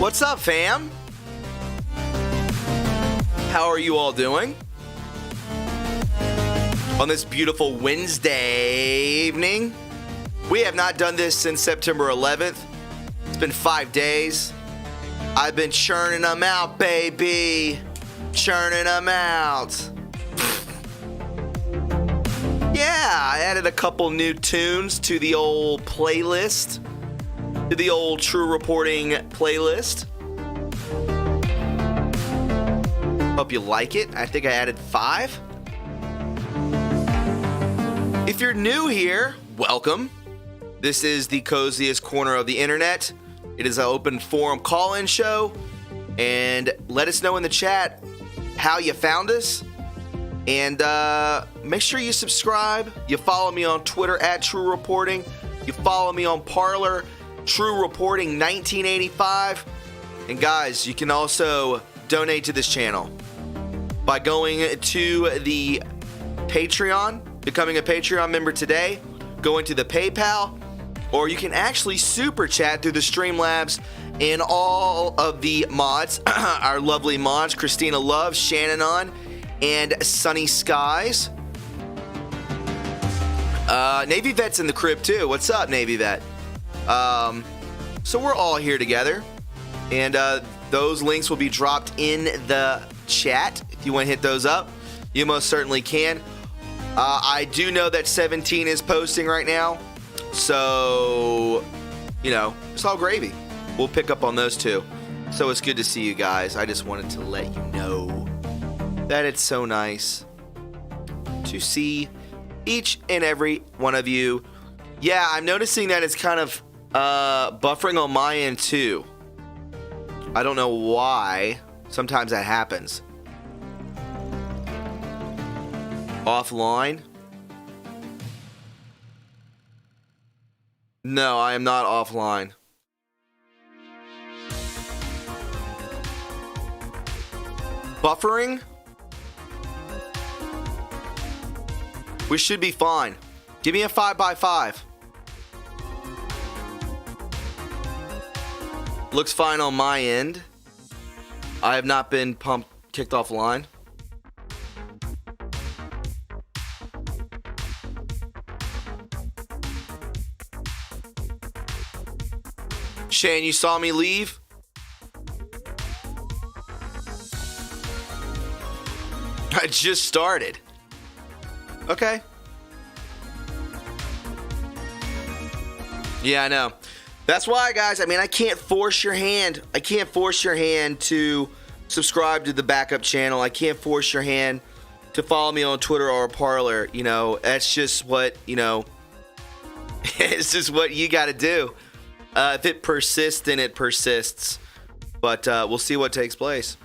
What's up, fam? How are you all doing? On this beautiful Wednesday evening. We have not done this since September 11th. It's been 5 days. I've been churning them out, baby. Churning them out. Yeah, I added a couple new tunes to the old playlist. To the old True Reporting playlist. Hope you like it. I think I added 5. If you're new here, welcome. This is the coziest corner of the internet. It is an open forum call-in show. And let us know in the chat how you found us. And make sure you subscribe. You follow me on Twitter at True Reporting. You follow me on Parler, True Reporting 1985. And guys, you can also donate to this channel by going to the Patreon, becoming a Patreon member today, going to the PayPal, or you can actually super chat through the Streamlabs and all of the mods, our lovely mods, Christina Love, Shannon on, and Sunny Skies. Navy Vet's in the crib too. What's up, Navy Vet? So we're all here together, and those links will be dropped in the chat. If you want to hit those up, you most certainly can. I do know that 17 is posting right now, so, you know, it's all gravy. We'll pick up on those two. So it's good to see you guys. I just wanted to let you know that it's so nice to see each and every one of you. Yeah, I'm noticing that it's kind of buffering on my end too. I don't know why. Sometimes that happens. Offline? No, I am not offline. Buffering? We should be fine. Give me a 5x5. Looks fine on my end. I have not been kicked offline. Shane, you saw me leave? I just started. Okay. Yeah, I know. That's why, guys, I mean, I can't force your hand. I can't force your hand to subscribe to the backup channel. I can't force your hand to follow me on Twitter or Parler. You know, that's just what, you know, it's just what you got to do. If it persists, then it persists. But we'll see what takes place.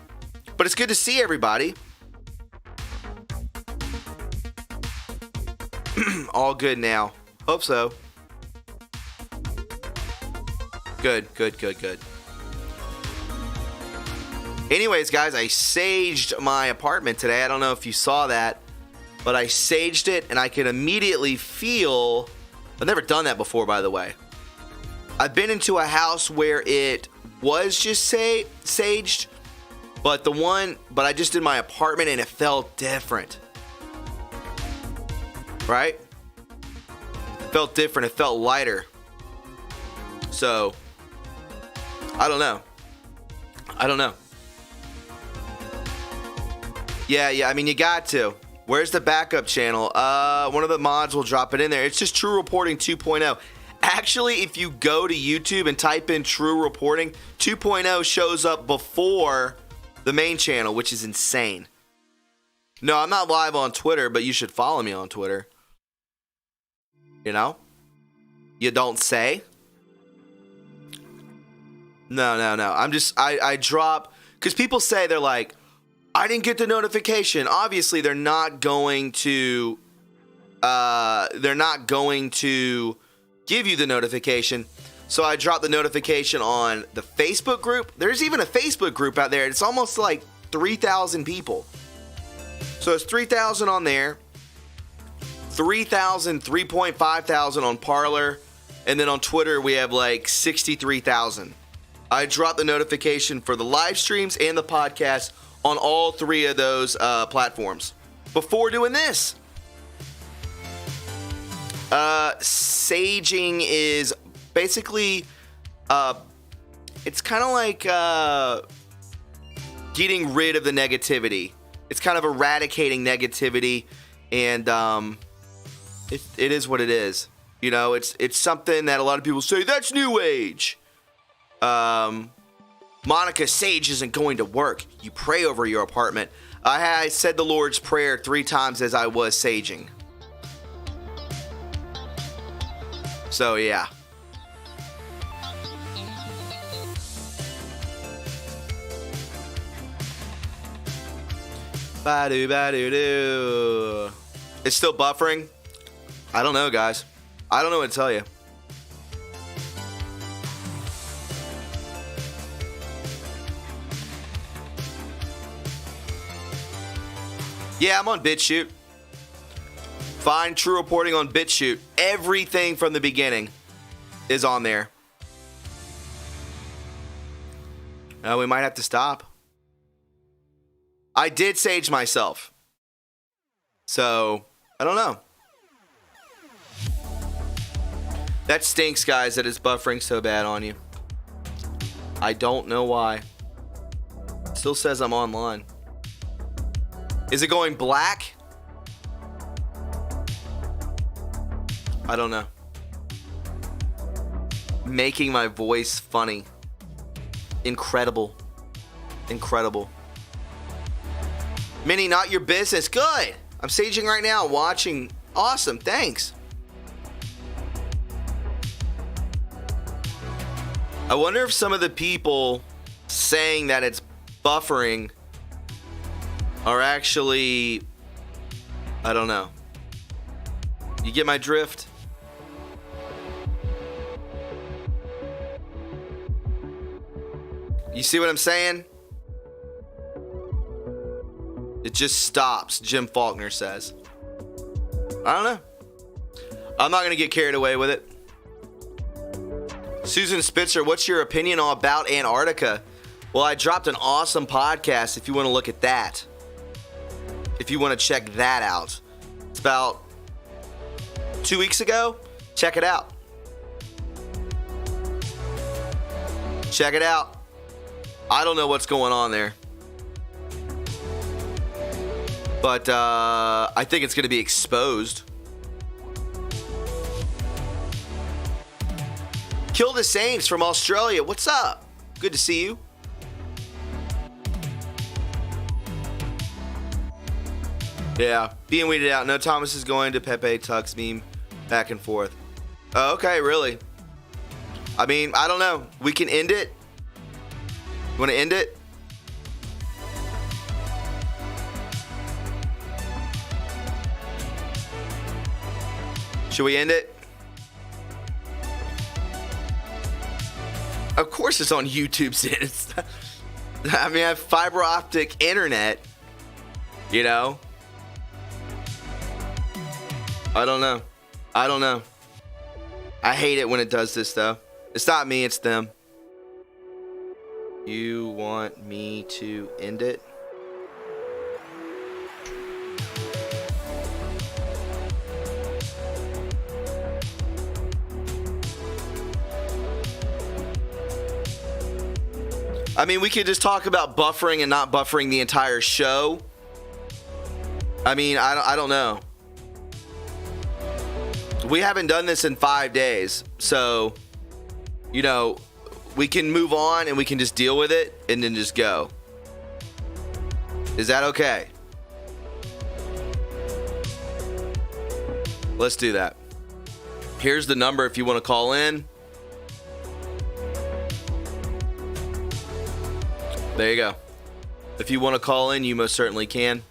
But it's good to see everybody. All good now. Hope so. Good. Anyways, guys, I saged my apartment today. I don't know if you saw that, but I saged it, and I could immediately feel... I've never done that before, by the way. I've been into a house where it was just saged, but I just did my apartment, and it felt different. Right? It felt different. It felt lighter. So... I don't know. Yeah, I mean, you got to. Where's the backup channel? One of the mods will drop it in there. It's just True Reporting 2.0. Actually, if you go to YouTube and type in True Reporting, 2.0 shows up before the main channel, which is insane. No, I'm not live on Twitter, but you should follow me on Twitter. You know? You don't say? No. I drop, because people say, they're like, I didn't get the notification. Obviously, they're not going to give you the notification. So I drop the notification on the Facebook group. There's even a Facebook group out there. It's almost like 3,000 people. So it's 3,000 on there, 3,000, 3,500 on Parler, and then on Twitter we have like 63,000. I drop the notification for the live streams and the podcast on all 3 of those platforms. Before doing this, saging is basically, it's kind of like getting rid of the negativity. It's kind of eradicating negativity, and it is what it is. You know, it's something that a lot of people say, that's new age. Monica, sage isn't going to work. You pray over your apartment. I said the Lord's Prayer 3 times as I was saging. So, yeah. Ba-do-ba-do-do. It's still buffering? I don't know, guys. I don't know what to tell you. Yeah, I'm on BitChute. Find True Reporting on BitChute. Everything from the beginning is on there. We might have to stop. I did sage myself. So, I don't know. That stinks, guys, that it's buffering so bad on you. I don't know why. It still says I'm online. Is it going black? I don't know. Making my voice funny. Incredible. Incredible. Minnie, not your business. Good. I'm saging right now, watching. Awesome. Thanks. I wonder if some of the people saying that it's buffering are actually, I don't know. You get my drift? You see what I'm saying? It just stops, Jim Faulkner says. I don't know. I'm not going to get carried away with it. Susan Spitzer, what's your opinion about Antarctica? Well, I dropped an awesome podcast if you want to look at that. If you want to check that out. It's about 2 weeks ago. Check it out. Check it out. I don't know what's going on there. But I think it's going to be exposed. Kill the Saints from Australia. What's up? Good to see you. Yeah, being weeded out. No, Thomas is going to Pepe Tux meme back and forth. Oh, okay, really? I mean, I don't know. We can end it. You want to end it? Should we end it? Of course it's on YouTube, Sid. I mean, I have fiber optic internet, you know? I don't know. I don't know. I hate it when it does this, though. It's not me, it's them. You want me to end it? I mean, we could just talk about buffering and not buffering the entire show. I mean, I don't know. We haven't done this in 5 days. So, you know, we can move on and we can just deal with it and then just go. Is that okay? Let's do that. Here's the number if you want to call in. There you go. If you want to call in, you most certainly can.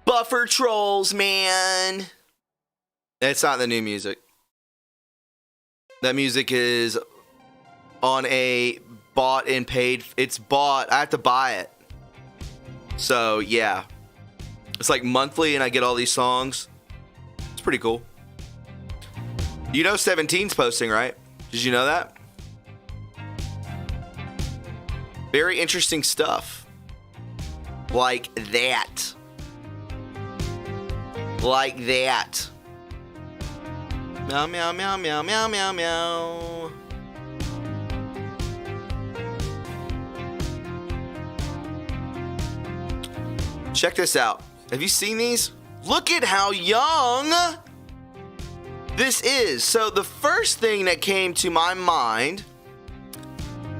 Buffer trolls, man. It's not the new music. That music is on a bought and paid. It's bought. I have to buy it. So, yeah. It's like monthly and I get all these songs. pretty cool. You know 17's posting, right? Did you know that? Very interesting stuff. Like that. Like that. Meow, meow, meow, meow, meow, meow, meow. Check this out. Have you seen these? Look at how young this is. So the first thing that came to my mind,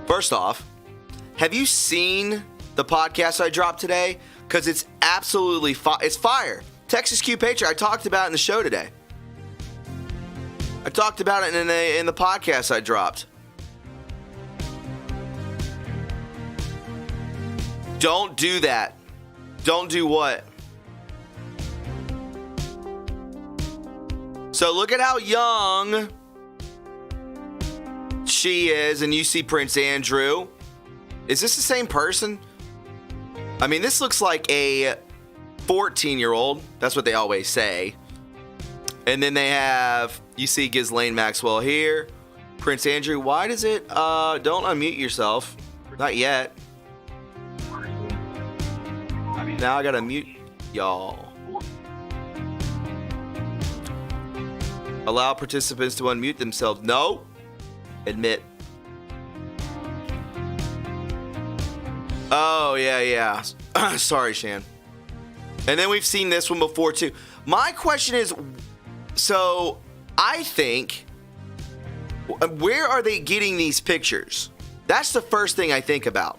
first off, have you seen the podcast I dropped today? Because it's absolutely it's fire. Texas Q Patriot, I talked about it in the show today. I talked about it in the podcast I dropped. Don't do that. Don't do what? So look at how young she is, and you see Prince Andrew. Is this the same person? I mean, this looks like a 14-year-old. That's what they always say. And then they have, you see Ghislaine Maxwell here. Prince Andrew, why does it, don't unmute yourself. Not yet. Now I gotta mute y'all. Allow participants to unmute themselves. No. Admit. Oh, yeah. Sorry, Shan. And then we've seen this one before, too. My question is, so I think, where are they getting these pictures? That's the first thing I think about.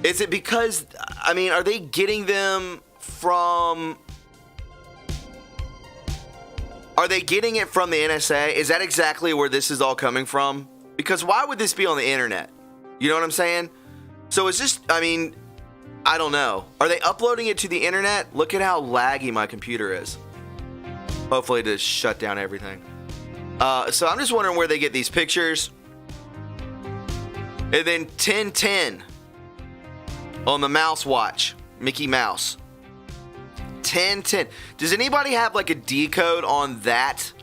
Is it because, I mean, are they getting them from... Are they getting it from the NSA? Is that exactly where this is all coming from? Because why would this be on the internet? You know what I'm saying? So it's just, I mean, I don't know. Are they uploading it to the internet? Look at how laggy my computer is. Hopefully to shut down everything. So I'm just wondering where they get these pictures. And then 1010 on the mouse watch. Mickey Mouse. 1010. Does anybody have like a decode on that?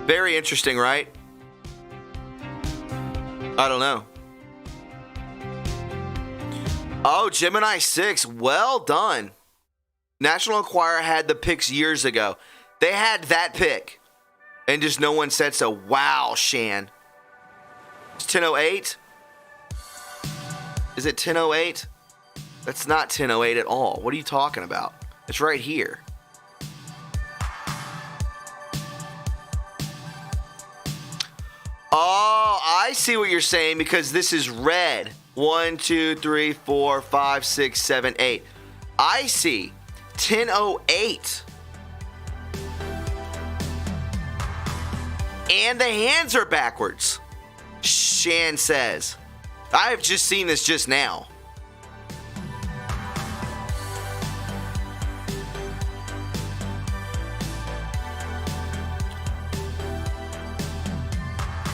Very interesting, right? I don't know. Oh, Gemini 6. Well done. National Enquirer had the pics years ago. They had that pic. And just no one said so. Wow, Shan. It's 10:08. Is it 10:08? That's not 10:08 at all. What are you talking about? It's right here. Oh, I see what you're saying because this is red. 1, 2, 3, 4, 5, 6, 7, 8. I see. 10:08. And the hands are backwards. Shan says. I have just seen this just now.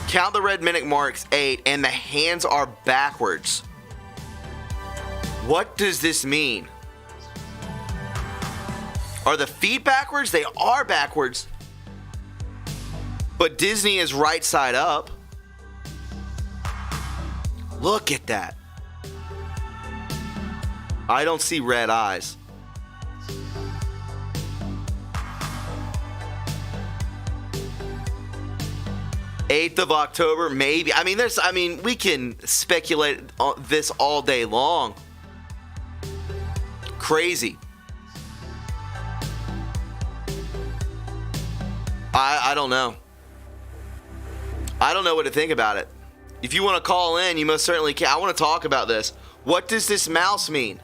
Count the red minute marks 8 and the hands are backwards. What does this mean? Are the feet backwards? They are backwards. But Disney is right side up. Look at that. I don't see red eyes. 8th of October, maybe. I mean, we can speculate on this all day long. Crazy. I don't know. I don't know what to think about it. If you want to call in, you most certainly can. I want to talk about this. What does this mouse mean?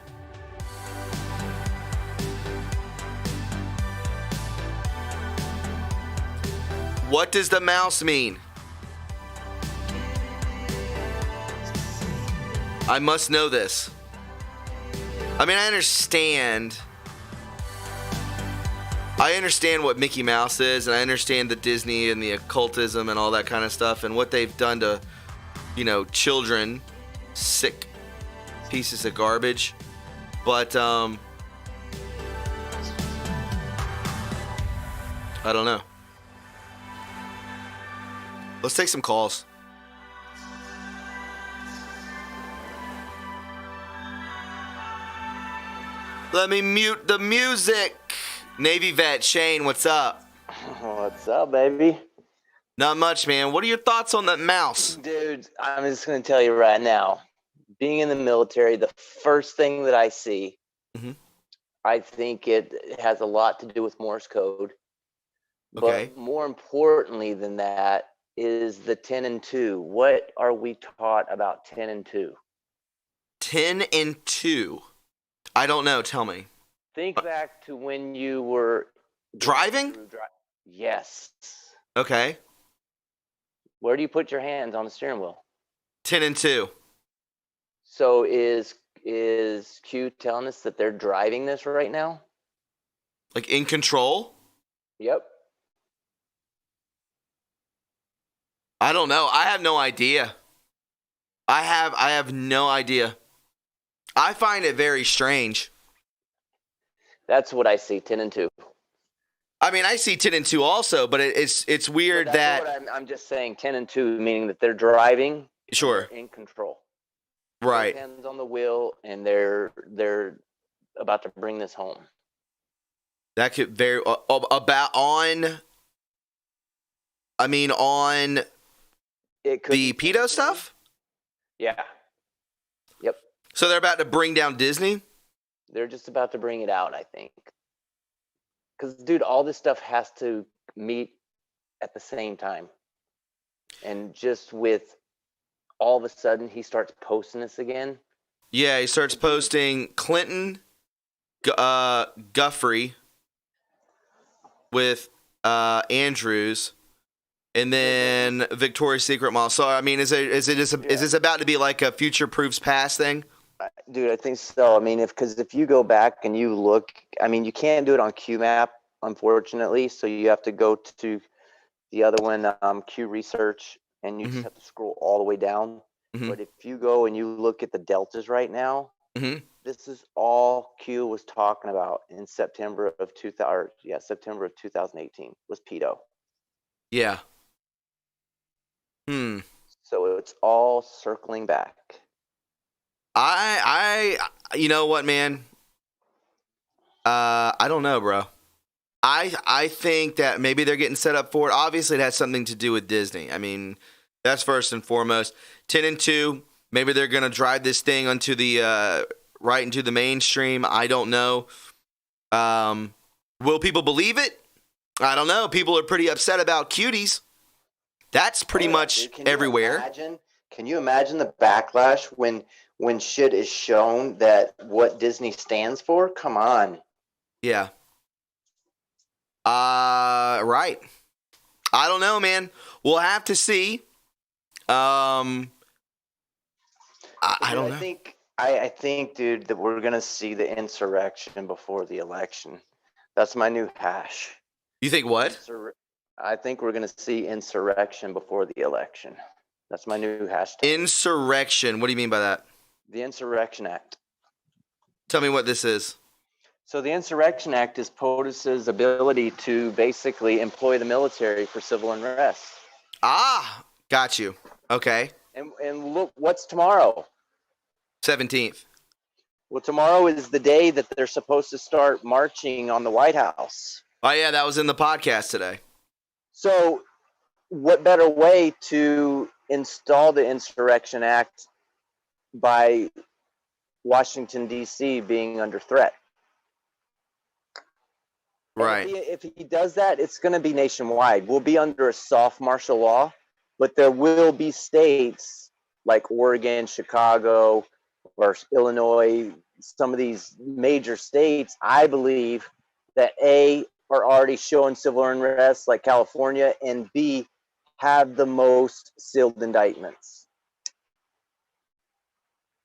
What does the mouse mean? I must know this. I mean, I understand what Mickey Mouse is, and I understand the Disney and the occultism and all that kind of stuff and what they've done to, children, sick pieces of garbage. But I don't know. Let's take some calls. Let me mute the music. Navy vet Shane, what's up? What's up, baby? Not much, man. What are your thoughts on that mouse? Dude, I'm just going to tell you right now, being in the military, the first thing that I see, I think it has a lot to do with Morse code. Okay. But more importantly than that is the 10 and 2. What are we taught about 10 and 2? 10 and 2. I don't know. Tell me. Think back to when you were driving? Yes. Okay. Where do you put your hands on the steering wheel? 10 and 2. So is Q telling us that they're driving this right now? Like in control? Yep. I don't know. I have no idea. I have no idea. I find it very strange. That's what I see, 10 and 2. I mean, I see 10 and 2 also, but it's weird that I'm just saying 10 and 2, meaning that they're driving. Sure. In control. Right. Hands on the wheel, and they're about to bring this home. That could very on It could the pedo stuff? Yeah. Yep. So they're about to bring down Disney? They're just about to bring it out, I think. Because, dude, all this stuff has to meet at the same time. And just with all of a sudden he starts posting this again. Yeah, he starts posting Clinton, Guffrey with Andrews, and then Victoria's Secret model. So, I mean, is this about to be like a future proofs past thing? Dude, I think so. I mean, if you go back and you look, I mean, you can't do it on QMap, unfortunately. So you have to go to the other one, Q Research, and you just have to scroll all the way down. But if you go and you look at the deltas right now, this is all Q was talking about in September of 2018 was pedo. Yeah. So it's all circling back. You know what, man? I don't know, bro. I think that maybe they're getting set up for it. Obviously, it has something to do with Disney. I mean, that's first and foremost. 10 and 2. Maybe they're gonna drive this thing onto the right into the mainstream. I don't know. Will people believe it? I don't know. People are pretty upset about cuties. That's pretty much everywhere. Can you imagine the backlash when shit is shown that what Disney stands for? Come on. Yeah. Right. I don't know, man. We'll have to see. I don't know. I think, dude, that we're gonna see the insurrection before the election. That's my new hash. You think what? I think we're gonna see insurrection before the election. That's my new hashtag. Insurrection. What do you mean by that? The Insurrection Act. Tell me what this is. So the Insurrection Act is POTUS's ability to basically employ the military for civil unrest. Ah, got you. Okay. And look, what's tomorrow? 17th. Well, tomorrow is the day that they're supposed to start marching on the White House. Oh, yeah, that was in the podcast today. So what better way to install the Insurrection Act by Washington, D.C. being under threat? Right. If he does that, it's going to be nationwide. We'll be under a soft martial law, but there will be states like Oregon, Chicago, or Illinois, some of these major states, I believe, that A, are already showing civil unrest like California, and B, have the most sealed indictments.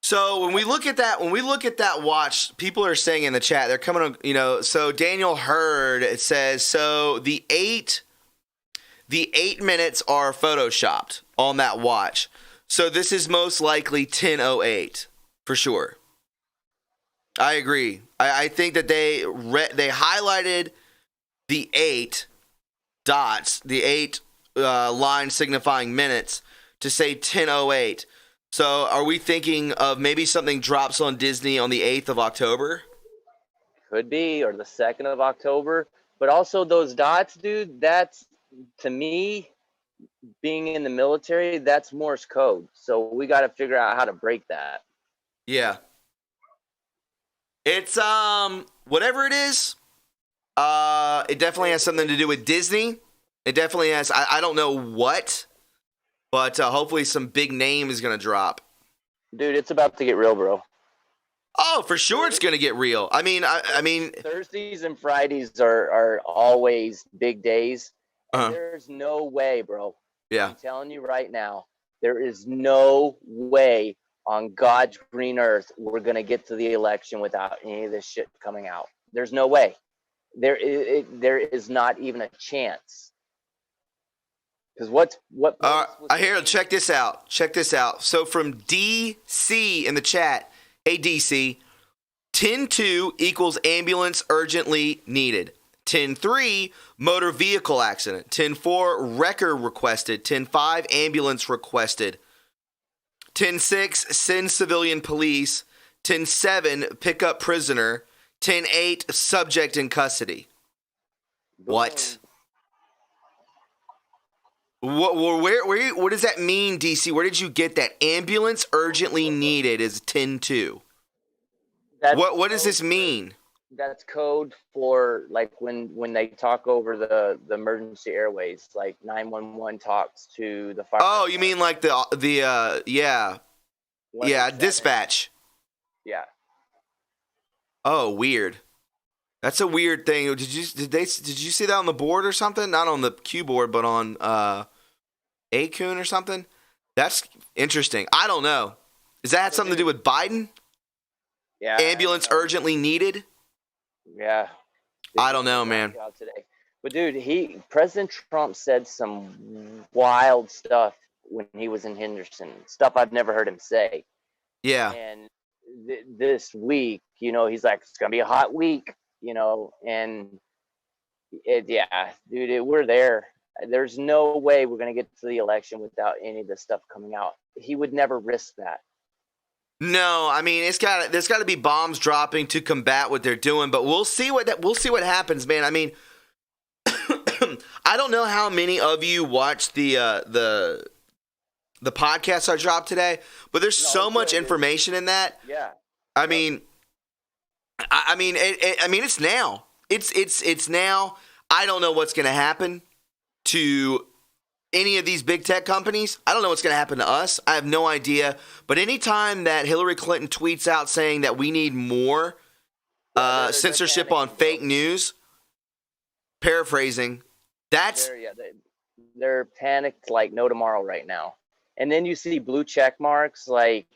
So when we look at that watch, people are saying in the chat, they're coming on, so Daniel Hurd, it says, so the eight minutes are photoshopped on that watch. So this is most likely 10:08 for sure. I agree. I think that they highlighted the 8 dots, the 8 lines signifying minutes, to say 10:08. So are we thinking of maybe something drops on Disney on the 8th of October? Could be, or the 2nd of October. But also those dots, dude, that's, to me, being in the military, that's Morse code. So we got to figure out how to break that. Yeah. It's whatever it is, it definitely has something to do with Disney. It definitely has. I don't know what, but hopefully some big name is gonna drop. Dude, it's about to get real, bro. Oh, for sure, it's gonna get real. I mean, Thursdays and Fridays are always big days. And uh, there's no way, bro. yeah. I'm telling you right now, there is no way on God's green earth we're gonna get to the election without any of this shit coming out. There's no way. There is not even a chance. Because what? I hear. Check this out. Check this out. So from DC in the chat, hey DC, 10-2 equals ambulance urgently needed. 10-3 motor vehicle accident. 10-4 wrecker requested. 10-5 ambulance requested. 10-6 send civilian police. 10-7 pick up prisoner. 10-8 subject in custody. What? What does that mean, DC? Where did you get that? Ambulance urgently needed is 10-2. What does this mean? That's code for like when they talk over the emergency airways, like 911 talks to the fire. Oh, you mean like the dispatch. Yeah. Oh, weird. That's a weird thing. Did you see that on the board or something? Not on the Q board, but on Acun or something? That's interesting. I don't know. Does that have something to do with Biden? Yeah. Ambulance urgently needed? Yeah. I don't know, man. Today. But dude, President Trump said some wild stuff when he was in Henderson. Stuff I've never heard him say. Yeah. And this week, he's like, it's gonna be a hot week, and we're there. There's no way we're gonna get to the election without any of this stuff coming out. He would never risk that. No, I mean there's got to be bombs dropping to combat what they're doing, but we'll see what happens, man. I mean, I don't know how many of you watched the podcast I dropped today, but there's so much information in that. Yeah. I mean, it's now. It's now. I don't know what's going to happen to any of these big tech companies. I don't know what's going to happen to us. I have no idea. But anytime that Hillary Clinton tweets out saying that we need more censorship on fake news, paraphrasing, they're panicked like no tomorrow right now. And then you see blue check marks like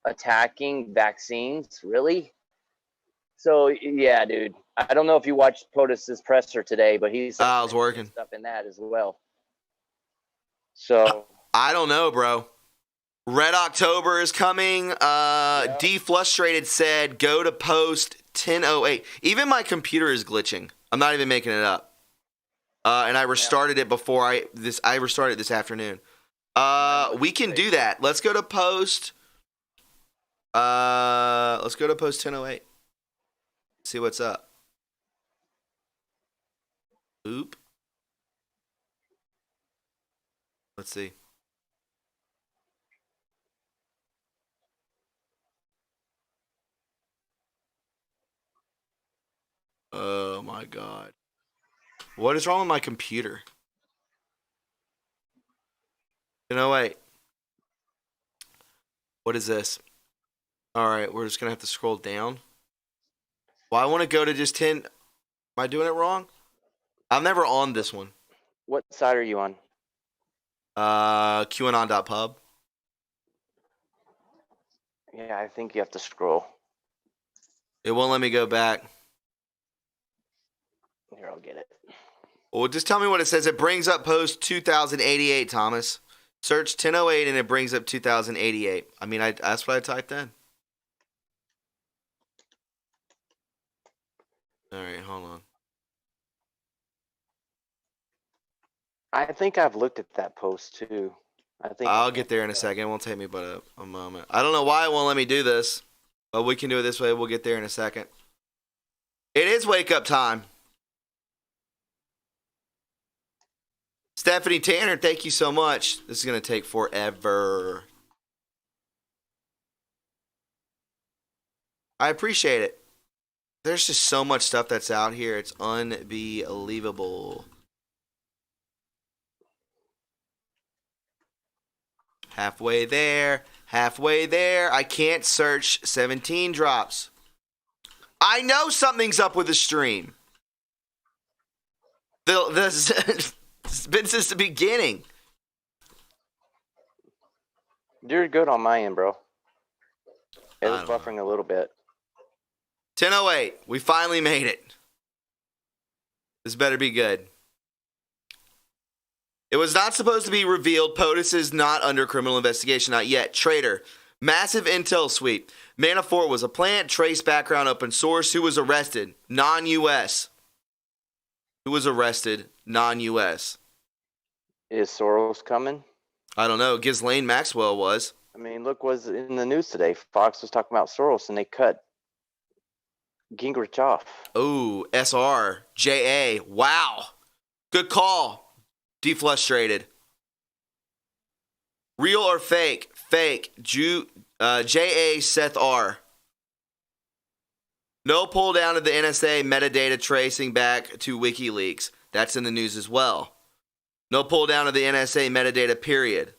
attacking vaccines. Really? So yeah, dude. I don't know if you watched POTUS's presser today, but he's I was working stuff in that as well. So I don't know, bro. Red October is coming. Deflustrated said go to post 10:08. Even my computer is glitching. I'm not even making it up. And I restarted it before I restarted this afternoon. We can do that. Let's go to post. Let's go to post 10:08. See what's up. Oop. Let's see. Oh my God. What is wrong with my computer? Wait. What is this? All right, we're just going to have to scroll down. Well, I want to go to just 10. Am I doing it wrong? I'm never on this one. What side are you on? QAnon.pub. Yeah, I think you have to scroll. It won't let me go back. Here, I'll get it. Well, just tell me what it says. It brings up post 2088, Thomas. Search 1008 and it brings up 2088. I mean, that's what I typed in. All right, hold on. I think I've looked at that post too. I think I'll get there in a second. It won't take me but a moment. I don't know why it won't let me do this, but we can do it this way. We'll get there in a second. It is wake up time. Stephanie Tanner, thank you so much. This is going to take forever. I appreciate it. There's just so much stuff that's out here. It's unbelievable. Halfway there. Halfway there. I can't search 17 drops. I know something's up with the stream. It's been since the beginning. You're good on my end, bro. It I was don't know. buffering a little bit. 10:08. We finally made it. This better be good. It was not supposed to be revealed. POTUS is not under criminal investigation, not yet. Traitor. Massive intel sweep. Manafort was a plant, trace background, open source. Who was arrested? Non-U.S. Who was arrested? Non-U.S. Is Soros coming? I don't know. Ghislaine Maxwell was. I mean, look what's in the news today. Fox was talking about Soros, and they cut Gingrich off. Oh, SR. JA. Wow. Good call. Deflustrated. Real or fake? Fake. JA Seth R. No pull down of the NSA metadata tracing back to WikiLeaks. That's in the news as well. No pull down of the NSA metadata, period.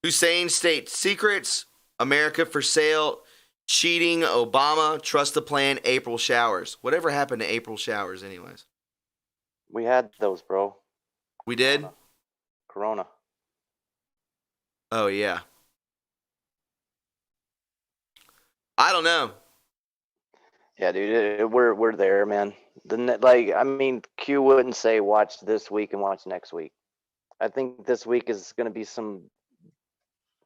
Hussein state secrets. America for sale. Cheating Obama. Trust the plan. April showers. Whatever happened to April showers anyways? We had those, bro. We did? Corona. Oh, yeah. I don't know. Yeah, dude, we're there, man. Q wouldn't say watch this week and watch next week. I think this week is going to be some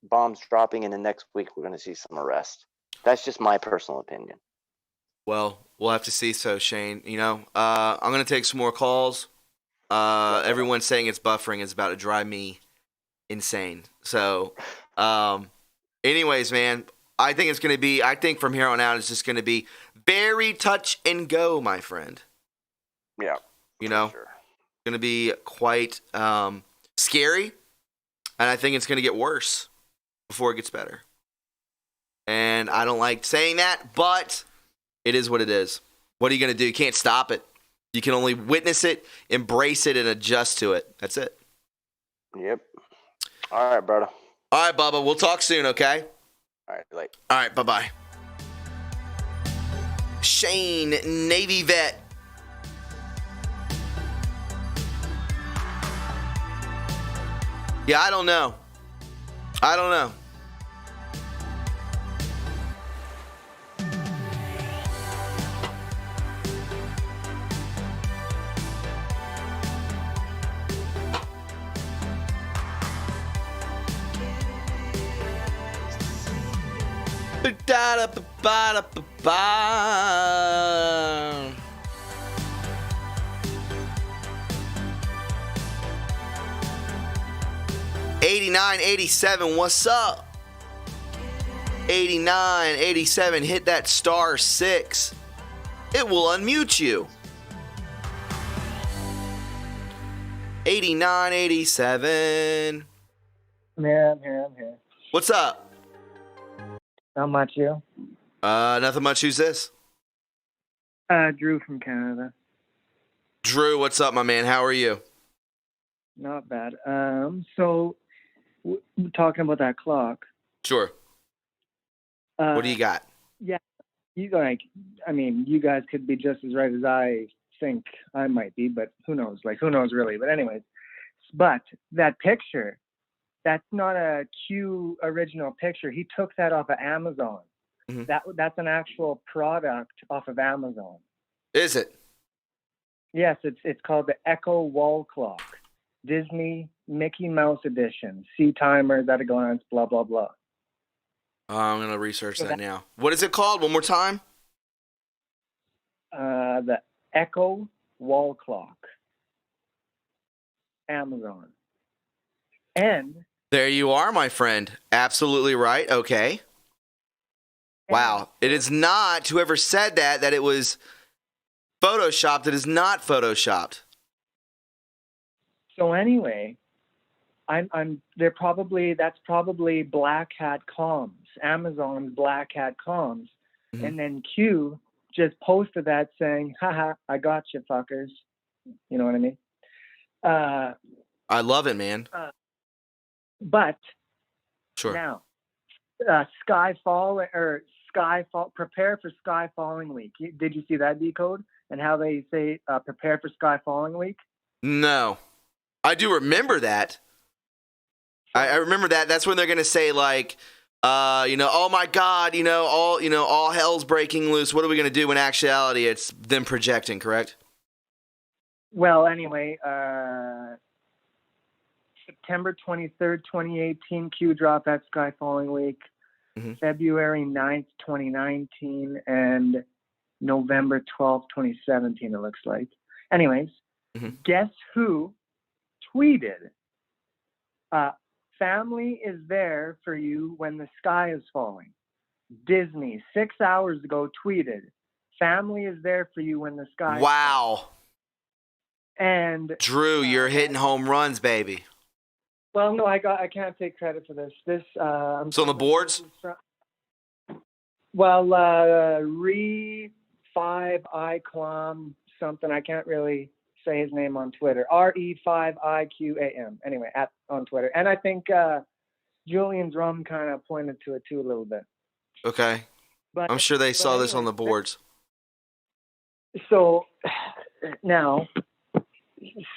bombs dropping, and the next week we're going to see some arrest. That's just my personal opinion. Well, we'll have to see. So, Shane, I'm going to take some more calls. Everyone's saying it's buffering. It's about to drive me insane. So, anyways, man, I think from here on out, it's just going to be very touch and go, my friend. Yeah. Sure. Going to be quite scary. And I think it's going to get worse before it gets better. And I don't like saying that, but it is what it is. What are you going to do? You can't stop it. You can only witness it, embrace it, and adjust to it. That's it. Yep. All right, brother. All right, Bubba. We'll talk soon, okay? All right, late. All right, bye-bye. Shane, Navy vet. Yeah, I don't know. Ba-da-ba-ba-da-ba-ba. 8987, what's up? 8987, hit that *6. It will unmute you. 8987. I'm here. What's up? Not much, you? Nothing much. Who's this? Drew from Canada. Drew, what's up, my man? How are you? Not bad. So, talking about that clock. Sure. What do you got? Yeah, you guys could be just as right as I think I might be, but who knows? Who knows really? But anyways, but that picture, that's not a Q original picture. He took that off of Amazon. Mm-hmm. That's an actual product off of Amazon. Is it? Yes, it's called the Echo Wall Clock. Disney Mickey Mouse edition. See timers at a glance, blah, blah, blah. I'm going to research that now. What is it called? One more time? The Echo Wall Clock. Amazon. And There you are, my friend. Absolutely right. Okay. Wow. It is not, whoever said that it was Photoshopped. It is not Photoshopped. so anyway, that's probably Black Hat Comms, Amazon's Black Hat Comms. Mhm. And then Q just posted that saying, haha, I got you fuckers. You know what I mean? I love it, man. But Sure. now, prepare for sky falling week. Did you see that decode and how they say prepare for sky falling week? No. I do remember that. I remember that. That's when they're going to say like, oh my God, all hell's breaking loose. What are we going to do? In actuality, it's them projecting, correct? Well, anyway, September 23rd, 2018, Q drop at Sky Falling Week. Mm-hmm. February 9th, 2019, and November 12th, 2017, it looks like. Anyways, Guess who tweeted, family is there for you when the sky is falling. Disney, 6 hours ago, tweeted, family is there for you when the sky is falling. Wow. And Drew, you're hitting home runs, baby. well, no, I can't take credit for this. So on the boards? Well, Re5 IQAM something. I can't really say his name on Twitter. RE5IQAM. Anyway, on Twitter. And I think Julian Drum kind of pointed to it too a little bit. Okay. But I'm sure they saw anyway, this on the boards. So now,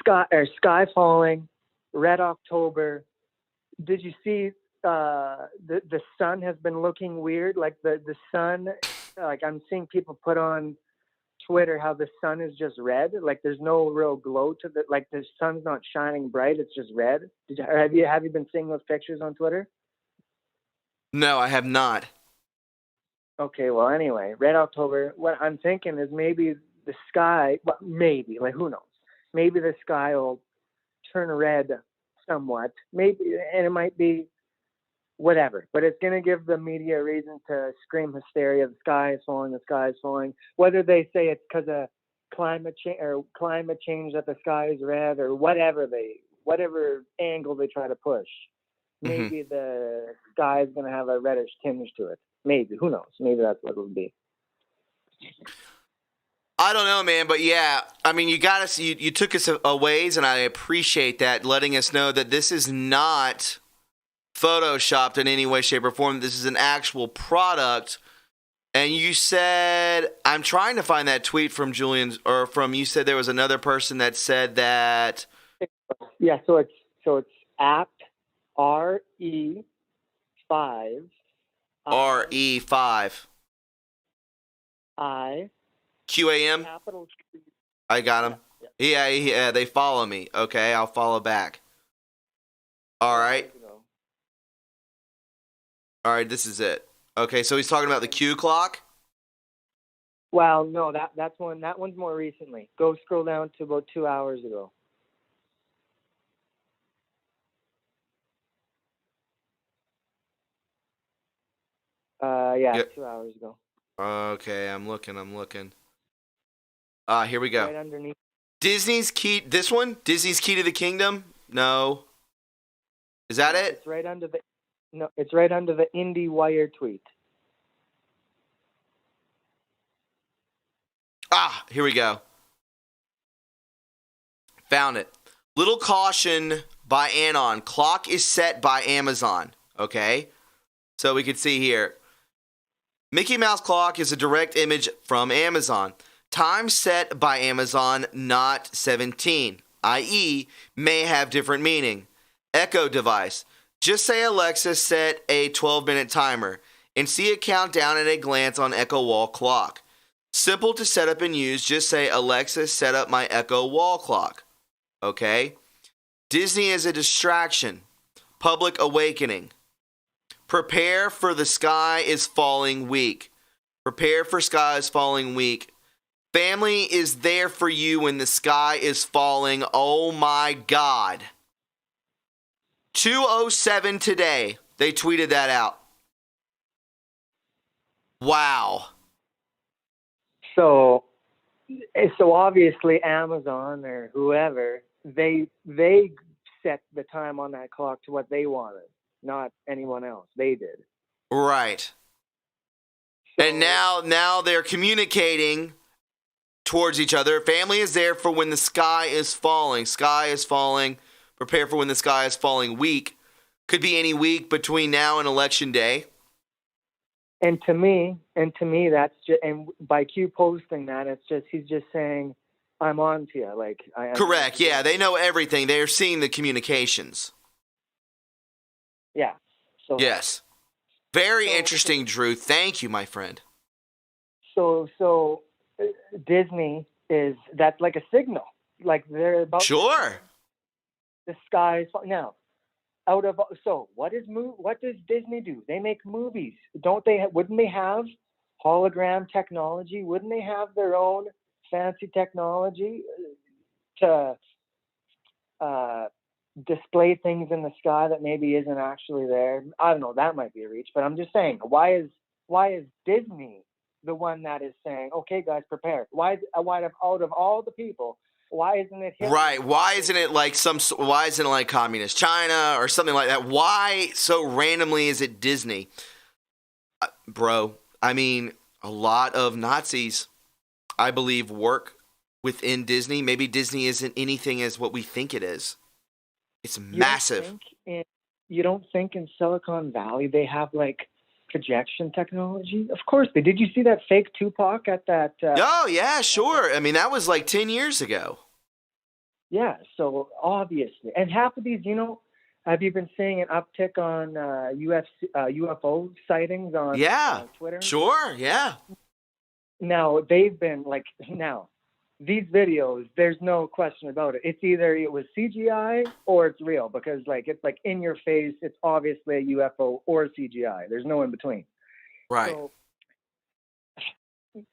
sky falling, red October. Did you see the sun has been looking weird? Like the sun, like I'm seeing people put on Twitter how the sun is just red. Like there's no real glow to the, like the sun's not shining bright. It's just red. Have you been seeing those pictures on Twitter? No, I have not. Okay, well, anyway, red October. What I'm thinking is maybe the sky, well, maybe, like who knows? Maybe the sky will turn red somewhat. Maybe, and it might be whatever. But it's going to give the media a reason to scream hysteria. The sky is falling. The sky is falling. Whether they say it's because of climate change that the sky is red, or whatever angle they try to push. Maybe the sky is going to have a reddish tinge to it. Maybe. Who knows? Maybe that's what it would be. I don't know, man, but yeah, I mean, you took us a ways, and I appreciate that, letting us know that this is not photoshopped in any way, shape, or form. This is an actual product. And you said, I'm trying to find that tweet from Julian's, or from, you said there was another person that said that. Yeah, so it's at RE5. RE5. QAM? Capital Q. I got him. Yeah, they follow me. Okay, I'll follow back. All right. All right, this is it. Okay, so he's talking about the Q clock? Well, no, that one's more recently. Go scroll down to about 2 hours ago. Yeah, 2 hours ago. Okay, I'm looking. Here we go. Right underneath. Disney's key. This one? Disney's Key to the Kingdom? No. Is that it? It's right under the. No, it's right under the IndieWire tweet. Here we go. Found it. Little caution by Anon. Clock is set by Amazon. Okay? So we can see here. Mickey Mouse clock is a direct image from Amazon. Time set by Amazon, not 17, i.e. may have different meaning. Echo device. Just say Alexa set a 12-minute timer and see a countdown at a glance on Echo Wall clock. Simple to set up and use. Just say Alexa set up my Echo Wall clock. Okay? Disney is a distraction. Public awakening. Prepare for the sky is falling week. Prepare for sky is falling week. Family is there for you when the sky is falling. Oh my God. 2:07 today. They tweeted that out. Wow. So obviously Amazon or whoever, they set the time on that clock to what they wanted, not anyone else. They did. Right. So, And now they're communicating towards each other. Family is there for when the sky is falling. Sky is falling. Prepare for when the sky is falling week. Could be any week between now and election day. and to me, that's just, and by Q posting that, it's just, he's just saying, I'm on to you. Like, Correct. Yeah, they know everything. They are seeing the communications. Yeah. So Yes. Very interesting, Drew. Thank you, my friend. So Disney that's like a signal. Like they're about Sure. the sky now. What does Disney do? They make movies, don't they? Wouldn't they have hologram technology? Wouldn't they have their own fancy technology to display things in the sky that maybe isn't actually there? I don't know. That might be a reach, but I'm just saying. Why is Disney the one that is saying, "Okay, guys, prepare"? Why out of all the people? Why isn't it Hitler? Right. Why isn't it like communist China or something like that? Why so randomly is it Disney? Bro, I mean, a lot of Nazis, I believe, work within Disney. Maybe Disney isn't anything as what we think it is. It's massive. You don't think in Silicon Valley they have like projection technology? Of course they did. You see that fake Tupac at that? Oh, yeah, sure. I mean, that was like 10 years ago. Yeah, so obviously. And half of these, have you been seeing an uptick on UFO sightings on Twitter? Sure, yeah. Now, they've been these videos, there's no question about it. It's either it was CGI or it's real, because it's like in your face. It's obviously a UFO or CGI. There's no in between. Right. So,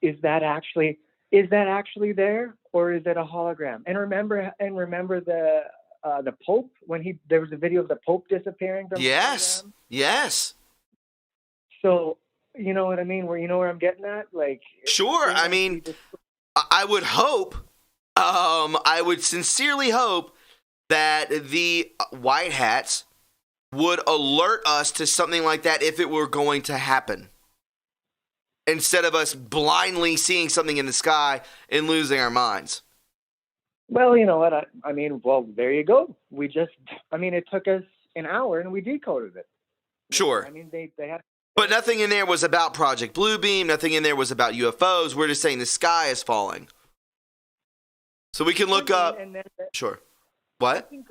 is that actually there, or is it a hologram? And remember the Pope, when there was a video of the Pope disappearing from Yes. hologram? Yes. So you know what I mean? Where I'm getting at? Like, sure. I mean, I would hope, I would sincerely hope that the white hats would alert us to something like that if it were going to happen, instead of us blindly seeing something in the sky and losing our minds. Well, you know what? I mean, there you go. It took us an hour and we decoded it. Sure. I mean, they had. But nothing in there was about Project Bluebeam. Nothing in there was about UFOs. We're just saying the sky is falling. So we can look up. Sure. What? You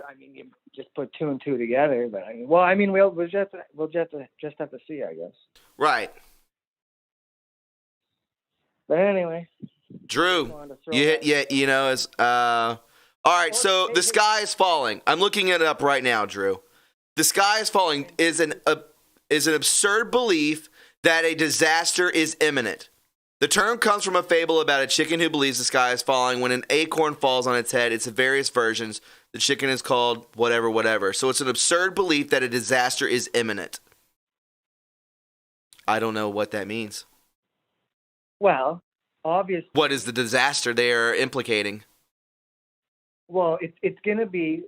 just put two and two together. But we'll just have to see, I guess. Right. But anyway. Drew, all right, so the sky is falling. I'm looking it up right now, Drew. The sky is falling is an absurd belief that a disaster is imminent. The term comes from a fable about a chicken who believes the sky is falling. When an acorn falls on its head, it's in various versions. The chicken is called whatever. So it's an absurd belief that a disaster is imminent. I don't know what that means. Well, obviously. What is the disaster they are implicating? Well, it's gonna be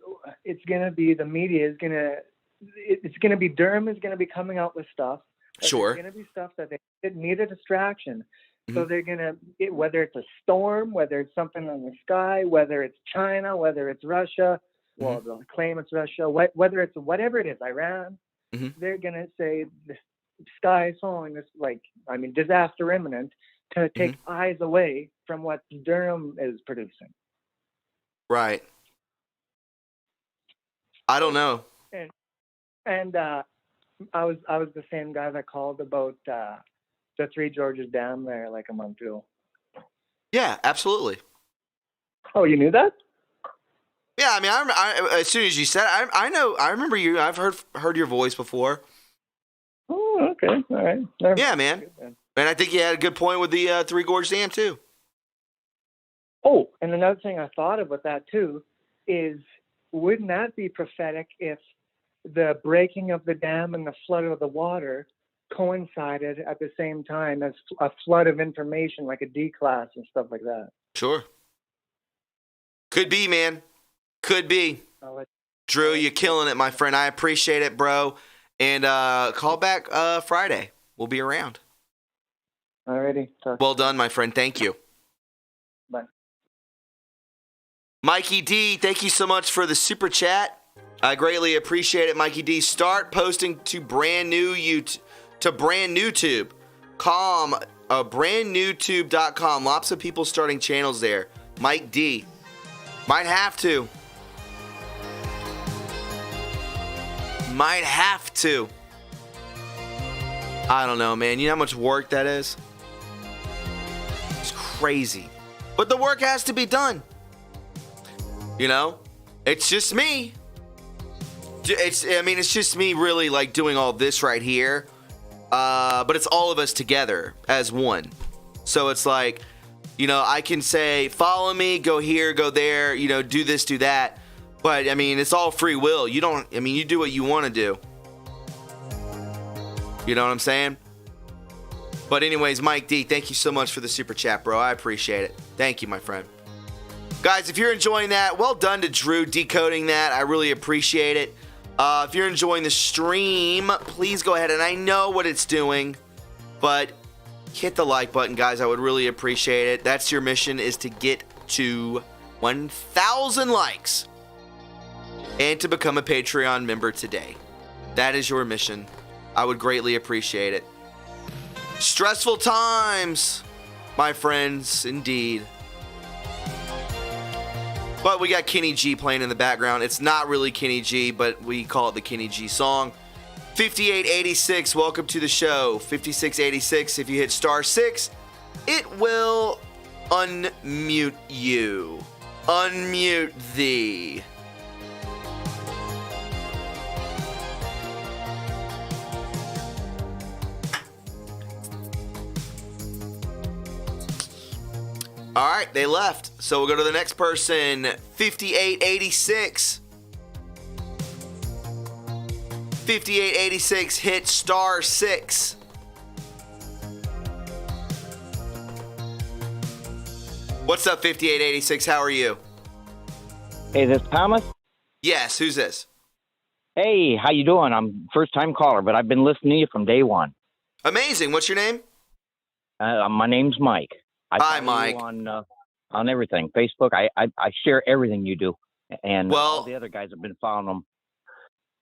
the media is gonna be Durham is gonna be coming out with stuff. Sure. It's gonna be stuff that they need a distraction. Mm-hmm. So they're gonna, whether it's a storm, whether it's something in the sky, whether it's China, whether it's Russia. Mm-hmm. Well, they'll claim it's Russia. Whether it's whatever it is, Iran. Mm-hmm. They're gonna say the sky is falling. Disaster imminent, to take eyes away from what Durham is producing. Right. I don't know. And I was the same guy that called about the Three Georges Dam there like a month ago. Yeah, absolutely. Oh, you knew that? Yeah, I as soon as you said it, I remember you. I've heard your voice before. Oh, okay. All right. Yeah, man. And I think you had a good point with the Three Gorge Dam too. And another thing I thought of with that too is, wouldn't that be prophetic if the breaking of the dam and the flood of the water coincided at the same time as a flood of information, like a D class and stuff like that? Sure. Could be, man. Could be. Drew, you're killing it, my friend. I appreciate it, bro. And call back Friday. We'll be around. Alrighty. Well done, my friend. Thank you. Bye. Mikey D, thank you so much for the super chat. I greatly appreciate it, Mikey D. Start posting to brand new YouTube, to brand new tube. Brandnewtube.com. Lots of people starting channels there. Mike D. Might have to. Might have to. I don't know, man. You know how much work that is? It's crazy. But the work has to be done. You know? It's just me. It's just me really like doing all this right here. But it's all of us together as one. So it's like, you know, I can say, follow me, go here, go there, you know, do this, do that. But I mean, it's all free will. You do what you want to do. You know what I'm saying? But anyways, Mike D, thank you so much for the super chat, bro. I appreciate it. Thank you, my friend. Guys, if you're enjoying that, well done to Drew decoding that. I really appreciate it. If you're enjoying the stream, please go ahead, and I know what it's doing, but hit the like button, guys. I would really appreciate it. That's your mission, is to get to 1,000 likes and to become a Patreon member today. That is your mission. I would greatly appreciate it. Stressful times, my friends, indeed. But we got Kenny G playing in the background. It's not really Kenny G, but we call it the Kenny G song. 5886, welcome to the show. 5686, if you hit *6, it will unmute you. Unmute thee. All right, they left. So we'll go to the next person, 5886. 5886, hit *6. What's up, 5886? How are you? Hey, this Thomas? Yes, who's this? Hey, how you doing? I'm first-time caller, but I've been listening to you from day one. Amazing. What's your name? My name's Mike. Hi, Mike. On everything, Facebook. I share everything you do, and all the other guys have been following them.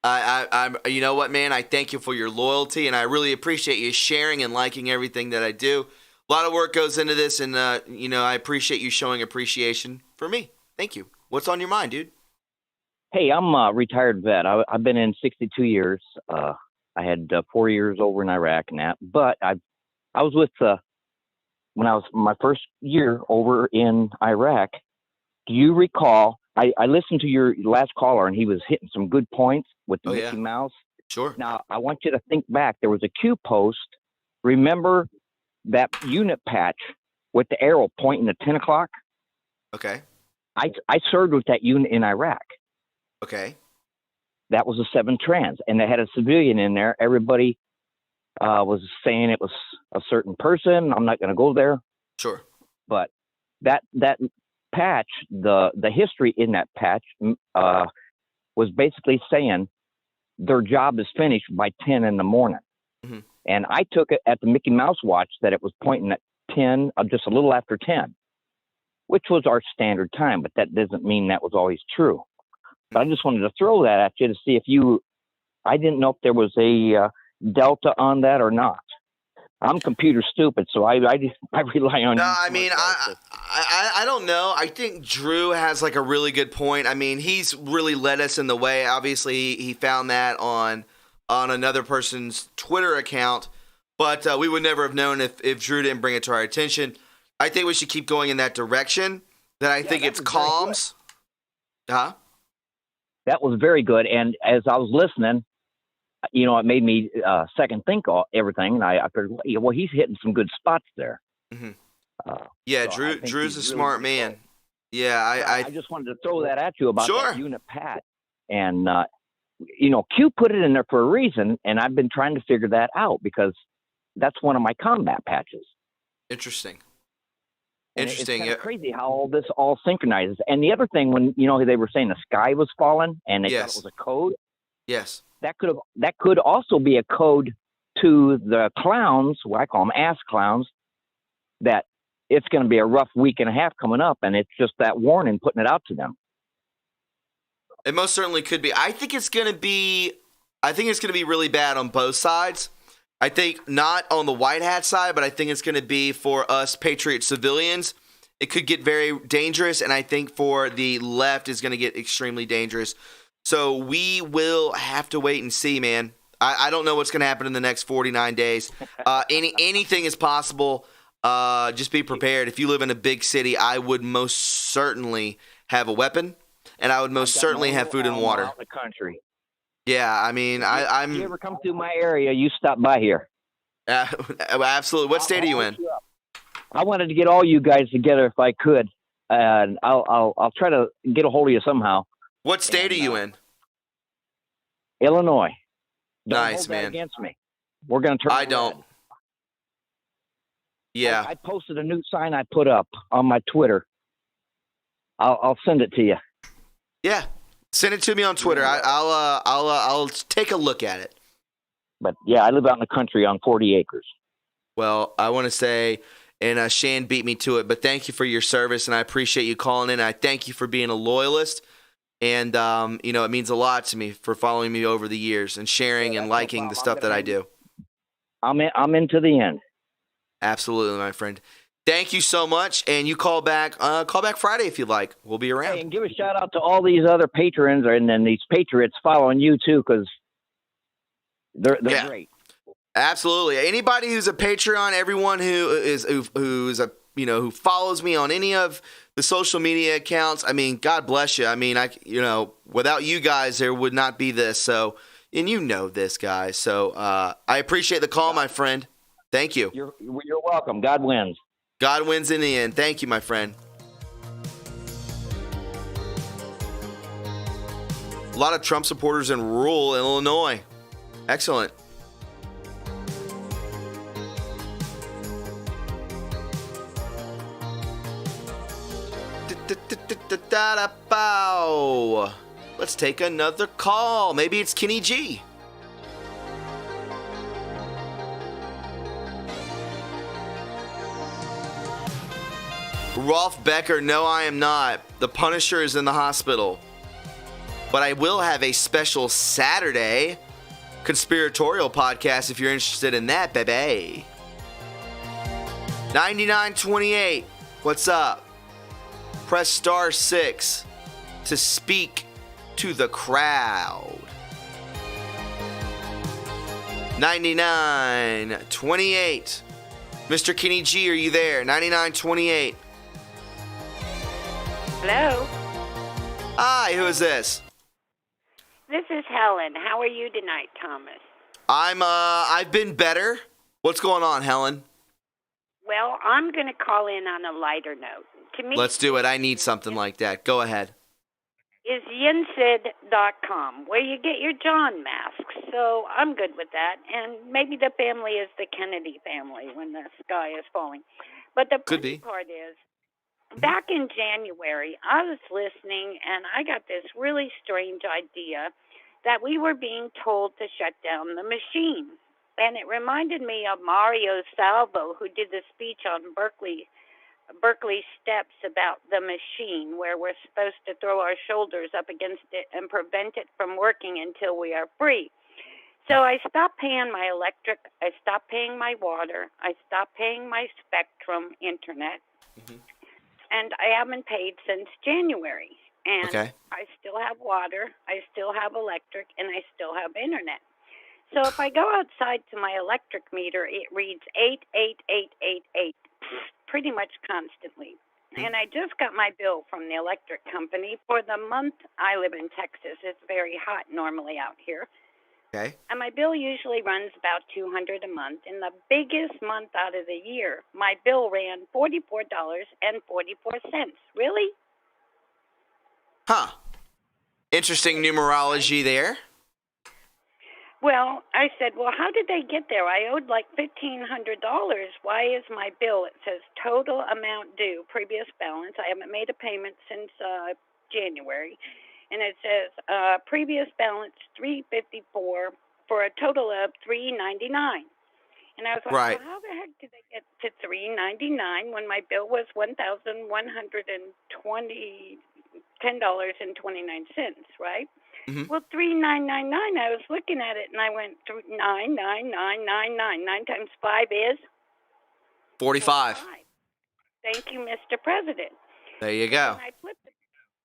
I'm. You know what, man? I thank you for your loyalty, and I really appreciate you sharing and liking everything that I do. A lot of work goes into this, and I appreciate you showing appreciation for me. Thank you. What's on your mind, dude? Hey, I'm a retired vet. I've been in 62 years. I had 4 years over in Iraq and that, but I was with when I was my first year over in Iraq. Do you recall? I listened to your last caller, and he was hitting some good points with the Mickey Mouse. Sure. Now, I want you to think back. There was a Q post. Remember that unit patch with the arrow pointing to 10 o'clock? Okay. I served with that unit in Iraq. Okay. That was a 7 trans, and they had a civilian in there. Everybody was saying it was a certain person. I'm not going to go there. Sure. But that patch, the history in that patch was basically saying their job is finished by 10 in the morning. Mm-hmm. And I took it at the Mickey Mouse watch that it was pointing at 10, just a little after 10, which was our standard time, but that doesn't mean that was always true. But I just wanted to throw that at you to see if I didn't know if there was a delta on that or not. I'm computer stupid, so I rely on. No, I mean, I don't know. I think Drew has like a really good point. I mean, he's really led us in the way. Obviously, he found that on another person's Twitter account, but we would never have known if Drew didn't bring it to our attention. I think we should keep going in that direction. I think it's comms. Huh? That was very good. And as I was listening, it made me second think everything. And I figured, well, he's hitting some good spots there. Mm-hmm. Yeah, so Drew's a smart man. Yeah, I just wanted to throw that at you about Sure. that unit pat. And, Q put it in there for a reason, and I've been trying to figure that out because that's one of my combat patches. Interesting. And Interesting. It's kind of crazy how all this all synchronizes. And the other thing, when they were saying the sky was falling and they thought it was a code, Yes. that could also be a code to the clowns, what I call them ass clowns, that it's going to be a rough week and a half coming up, and it's just that warning putting it out to them. It most certainly could be. I think it's going to be really bad on both sides. I think not on the white hat side, but I think it's going to be for us Patriot civilians. It could get very dangerous, and I think for the left is going to get extremely dangerous. So we will have to wait and see, man. I don't know what's going to happen in the next 49 days. Anything is possible. Just be prepared. If you live in a big city, I would most certainly have a weapon, and I would most certainly have food and water. Out in the country. Yeah, I mean, I'm. If you ever come through my area, you stop by here. Absolutely. What state are you in? I wanted to get all you guys together if I could, and I'll try to get a hold of you somehow. What state are you in? Illinois. Don't Nice, hold that man. against me. We're going to turn. I don't. Yeah. I posted a new sign I put up on my Twitter. I'll send it to you. Yeah. Send it to me on Twitter. I'll take a look at it. But yeah, I live out in the country on 40 acres. Well, I want to say, and Shan beat me to it, but thank you for your service, and I appreciate you calling in. I thank you for being a loyalist, and it means a lot to me for following me over the years and sharing and liking the stuff that I do. I'm into the end. Absolutely, my friend. Thank you so much, and you call back Friday if you'd like. We'll be around. Hey, and give a shout out to all these other patrons and then these patriots following you too, because they're great. Absolutely. Anybody who's a Patreon, everyone who's who follows me on any of the social media accounts, I mean, God bless you. I mean, without you guys, there would not be this. So, and you know this, guys. So, I appreciate the call, my friend. Thank you. You're welcome. God wins. God wins in the end. Thank you, my friend. A lot of Trump supporters in rural Illinois. Excellent. Let's take another call. Maybe it's Kenny G. Rolf Becker, no, I am not. The Punisher is in the hospital. But I will have a special Saturday conspiratorial podcast if you're interested in that, baby. 9928, what's up? Press *6 to speak to the crowd. 9928. Mr. Kenny G, are you there? 9928. Hello. Hi, who is this? This is Helen. How are you tonight, Thomas? I've been better. What's going on, Helen? Well, I'm going to call in on a lighter note. To me, Let's do it. I need something like that. Go ahead. Is yinsid.com, where you get your John masks. So I'm good with that. And maybe the family is the Kennedy family when the sky is falling. But the funny part is, back in January, I was listening, and I got this really strange idea that we were being told to shut down the machine. And it reminded me of Mario Salvo, who did the speech on Berkeley steps about the machine, where we're supposed to throw our shoulders up against it and prevent it from working until we are free. So I stopped paying my electric, I stopped paying my water, I stopped paying my Spectrum internet, and I haven't paid since January. And I still have water, I still have electric, and I still have internet. So if I go outside to my electric meter, it reads 88888 pretty much constantly. And I just got my bill from the electric company for the month. I live in Texas. It's very hot normally out here. Okay. And my bill usually runs about $200 a month. In the biggest month out of the year, my bill ran $44.44. Really? Huh. Interesting numerology there. Well, I said, well, how did they get there? I owed like $1,500. Why is my bill? It says total amount due, previous balance. I haven't made a payment since January. And it says previous balance $354 for a total of $399. And I was like, Right. well, how the heck did they get to $399 when my bill was $1,110.29, right? Mm-hmm. Well, 3,999. I was looking at it and I went 99999. 9 times 5 is 45. Thank you, Mr. President. There you go. And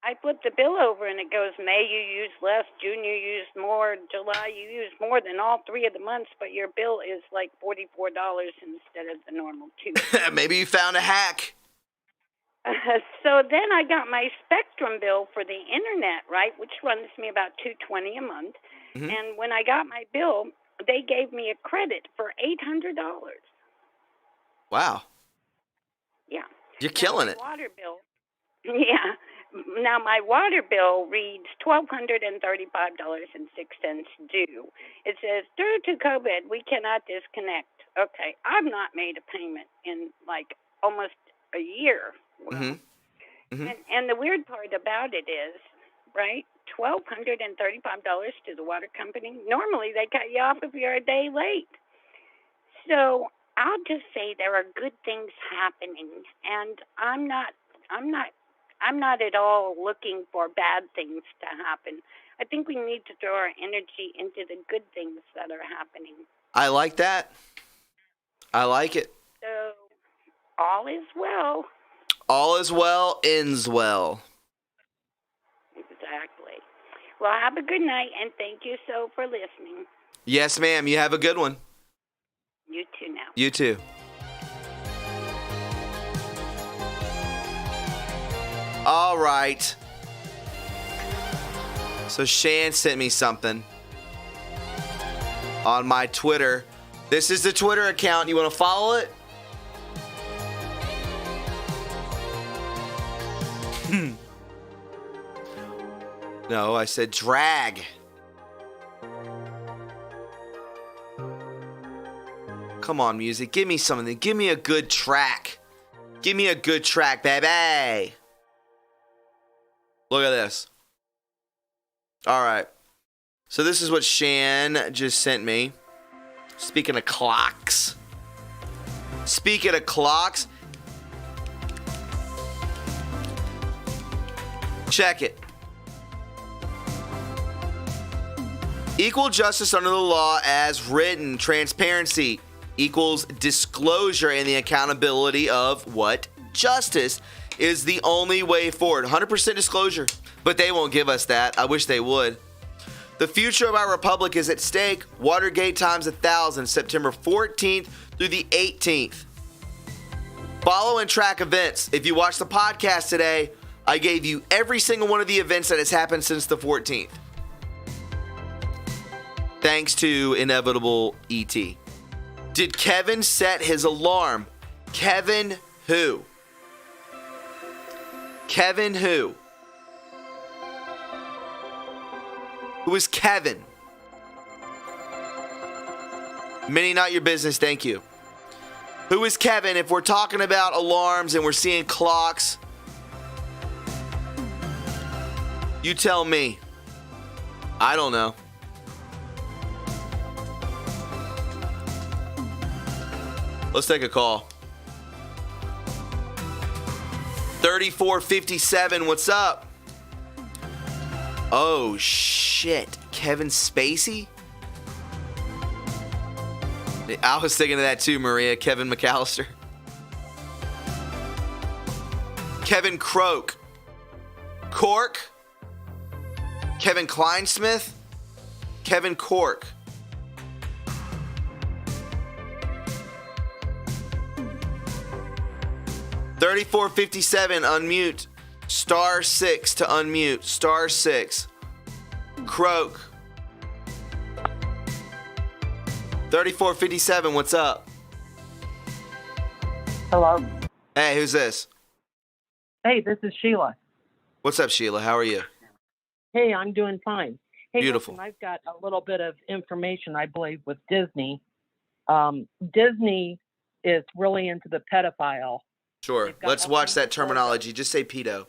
I flipped the bill over and it goes, May you used less, June you used more, July you used more than all 3 of the months, but your bill is like $44 instead of the normal $2. Maybe you found a hack. So then I got my Spectrum bill for the internet, right, which runs me about $220 a month. Mm-hmm. And when I got my bill, they gave me a credit for $800. Wow. Yeah. You're killing it. Water bill. Yeah. Now my water bill reads $1,235.06 due. It says, due to COVID, we cannot disconnect. Okay, I've not made a payment in like almost a year. Well, Mm-hmm. Mm-hmm. And the weird part about it is, right, $1,235 to the water company. Normally they cut you off if you're a day late. So I'll just say there are good things happening, and I'm not at all looking for bad things to happen. I think we need to throw our energy into the good things that are happening. I like that. I like it. So all is well. All is well, ends well. Exactly. Well, have a good night, and thank you so for listening. Yes, ma'am. You have a good one. You too now. You too. All right. So Shan sent me something on my Twitter. This is the Twitter account. You want to follow it? No, I said drag. Come on, music. Give me something. Give me a good track. Give me a good track, baby. Look at this. All right. So this is what Shan just sent me. Speaking of clocks. Speaking of clocks. Check it. Equal justice under the law as written. Transparency equals disclosure and the accountability of what? Justice is the only way forward. 100% disclosure. But they won't give us that. I wish they would. The future of our republic is at stake. Watergate times 1,000, September 14th through the 18th. Follow and track events. If you watched the podcast today, I gave you every single one of the events that has happened since the 14th. Thanks to Inevitable E.T. Did Kevin set his alarm? Kevin who? Kevin who? Who is Kevin? Many not your business, thank you. Who is Kevin? If we're talking about alarms and we're seeing clocks, you tell me. I don't know. Let's take a call. 3457, what's up? Oh, shit. Kevin Spacey? I was thinking of that too, Maria. Kevin McAllister. Kevin Croak. Cork. Kevin Kleinsmith. Kevin Cork. $34.57, unmute. *6 to unmute. *6. Croak. $34.57, what's up? Hello. Hey, who's this? Hey, this is Sheila. What's up, Sheila? How are you? Hey, I'm doing fine. Hey, Beautiful. listen, I've got a little bit of information, I believe, with Disney. Disney is really into the pedophile. Sure. They've got Let's watch that updated terminology. logos. Just say pedo,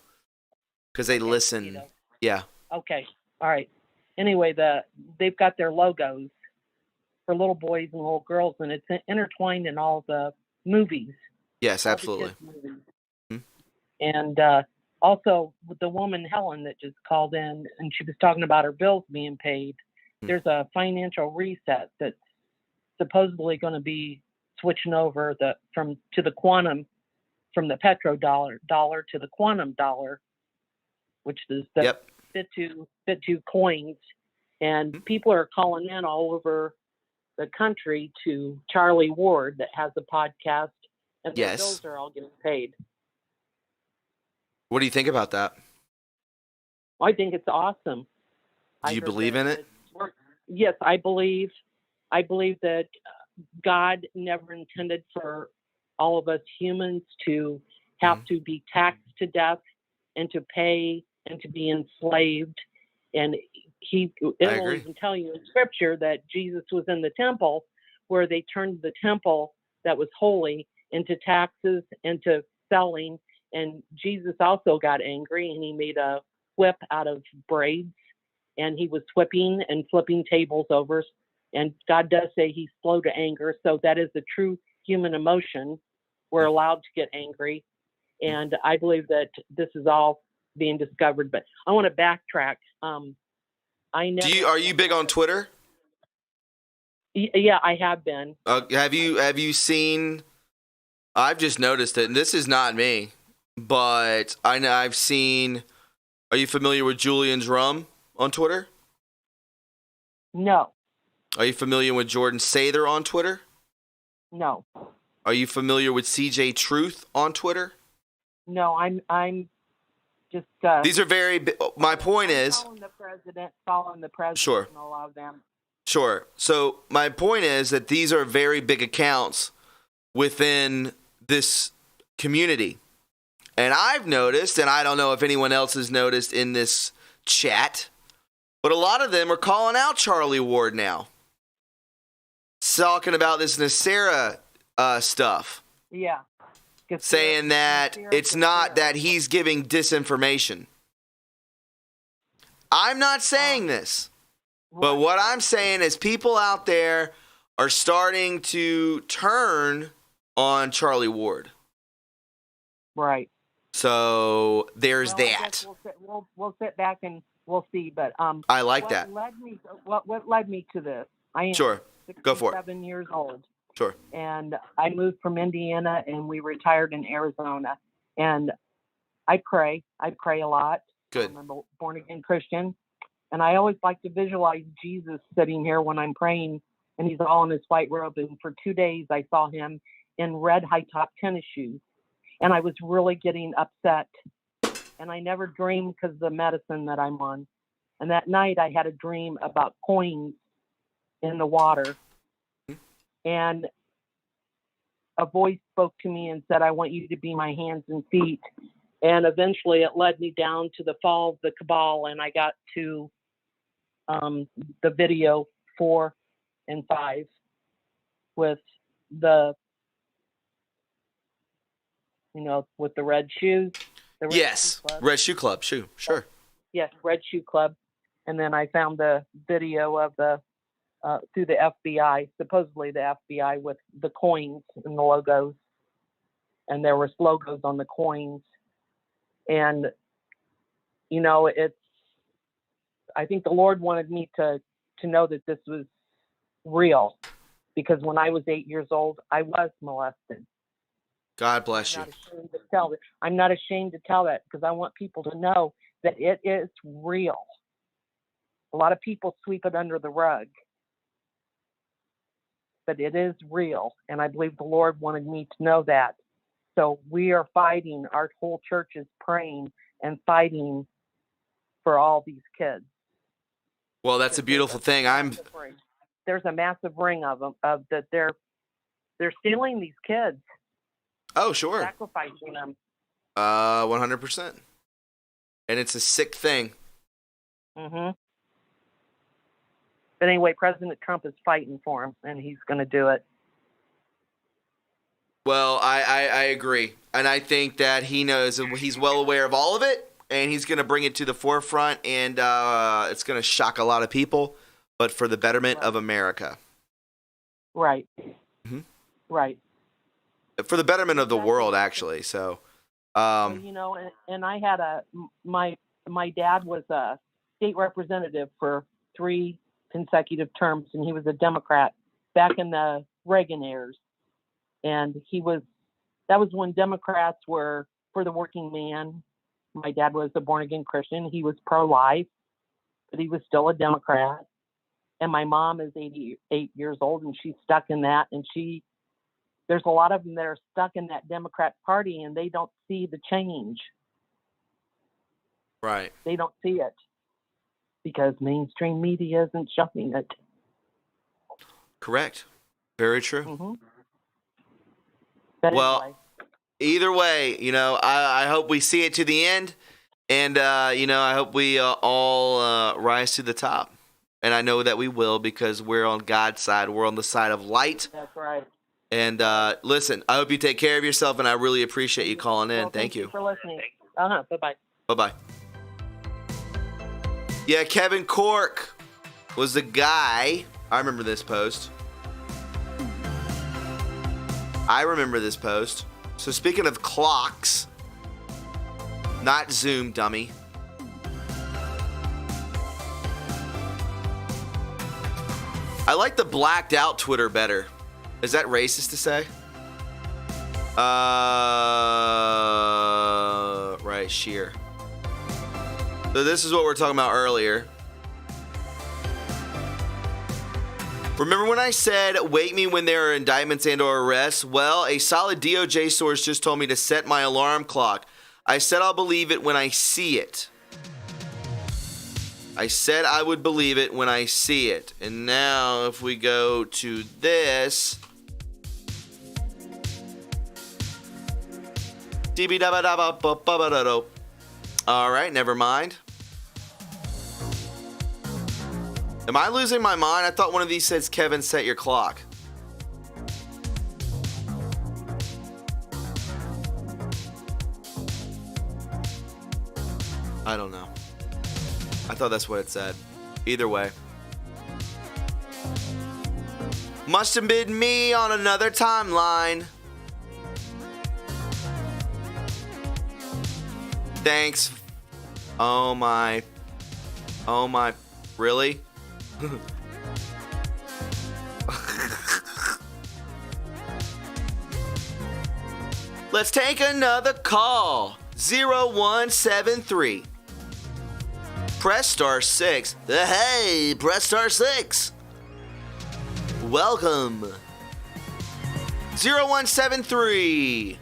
because they Okay, listen. pedo. Yeah. Okay, all right. Anyway, they've got their logos for little boys and little girls, and it's intertwined in all the movies. Yes, all absolutely. The kids' movies. Hmm. And also, with the woman Helen that just called in, and she was talking about her bills being paid. There's a financial reset that's supposedly going to be switching over to the quantum, from the petrodollar to the quantum dollar, which is the Yep. Bit2 coins. And people are calling in all over the country to Charlie Ward that has a podcast, and their Yes. bills are all getting paid. What do you think about that? I think it's awesome. Do you believe in it? Yes, I believe. I believe that God never intended for all of us humans to have to be taxed to death and to pay and to be enslaved. And it will even tell you in Scripture that Jesus was in the temple, where they turned the temple that was holy into taxes, into selling. And Jesus also got angry, and he made a whip out of braids, and he was whipping and flipping tables over. And God does say he's slow to anger, so that is the true human emotion. We're allowed to get angry, and I believe that this is all being discovered. But I want to backtrack. Are you big on Twitter? Yeah, I have been. Have you seen? I've just noticed it, and this is not me, but I've seen. Are you familiar with Julian's Rum on Twitter? No. Are you familiar with Jordan Sather on Twitter? No. Are you familiar with CJ Truth on Twitter? No, I'm just. These are very. My point is. Following the president. Sure. And a lot of them. Sure. So my point is that these are very big accounts within this community. And I've noticed, and I don't know if anyone else has noticed in this chat, but a lot of them are calling out Charlie Ward now. Talking about this Nasera stuff. Yeah. Saying that it's not that he's giving disinformation. I'm not saying this. But what I'm saying is people out there are starting to turn on Charlie Ward. Right. So there's that. I guess we'll sit back and we'll see. But I like that. What led me to this? I am Sure. Go for it. 67 years old. Sure. And I moved from Indiana, and we retired in Arizona. And I pray a lot. Good. I'm a born again Christian. And I always like to visualize Jesus sitting here when I'm praying, and he's all in his white robe. And for 2 days, I saw him in red high-top tennis shoes. And I was really getting upset. And I never dreamed because of the medicine that I'm on. And that night, I had a dream about coins in the water. And a voice spoke to me and said, I want you to be my hands and feet. And eventually, it led me down to the fall of the cabal, and I got to the video 4 and 5 with the red shoes. Yes, Red Shoe Club. Sure. Yes, Red Shoe Club. And then I found the video of through the FBI, supposedly the FBI, with the coins and the logos. And there was logos on the coins. And, I think the Lord wanted me to know that this was real, because when I was 8 years old, I was molested. God bless you. I'm not ashamed to tell that, because I want people to know that it is real. A lot of people sweep it under the rug, but it is real. And I believe the Lord wanted me to know that. So we are fighting. Our whole church is praying and fighting for all these kids. Well, that's a beautiful thing. There's a massive ring of them that they're stealing these kids. Oh, sure. Sacrificing them. 100%. And it's a sick thing. But anyway, President Trump is fighting for him, and he's going to do it. Well, I agree. And I think that he knows, he's well aware of all of it, and he's going to bring it to the forefront, and it's going to shock a lot of people, but for the betterment of America. Right. Right. For the betterment of the world, actually. So, you know, and I had my dad was a state representative for 3 consecutive terms, and he was a Democrat back in the Reagan years. And that was when Democrats were for the working man. My dad was a born-again Christian. He was pro-life, but he was still a Democrat. And my mom is 88 years old, and she's stuck in that. And there's a lot of them that are stuck in that Democrat Party, and they don't see the change. Right. They don't see it because mainstream media isn't showing it. Correct. Very true. But well, anyway. Either way, you know, I hope we see it to the end, and you know, I hope we all rise to the top. And I know that we will, because we're on God's side. We're on the side of light. That's right. And listen, I hope you take care of yourself, and I really appreciate you calling in. Well, thank you for listening. Bye-bye. Bye-bye. Yeah, Kevin Cork was the guy. I remember this post. So speaking of clocks, not Zoom, dummy. I like the blacked out Twitter better. Is that racist to say? Right, sheer. So this is what we were talking about earlier. Remember when I said, wake me when there are indictments and or arrests? Well, a solid DOJ source just told me to set my alarm clock. I said I'll believe it when I see it. I said I would believe it when I see it. And now if we go to this. All right, never mind. Am I losing my mind? I thought one of these says, Kevin, set your clock. I don't know. I thought that's what it said. Either way. Must have been me on another timeline. Thanks. Oh my. Really? Let's take another call. 0173. Press star 6. Hey, press star 6. Welcome. 0173.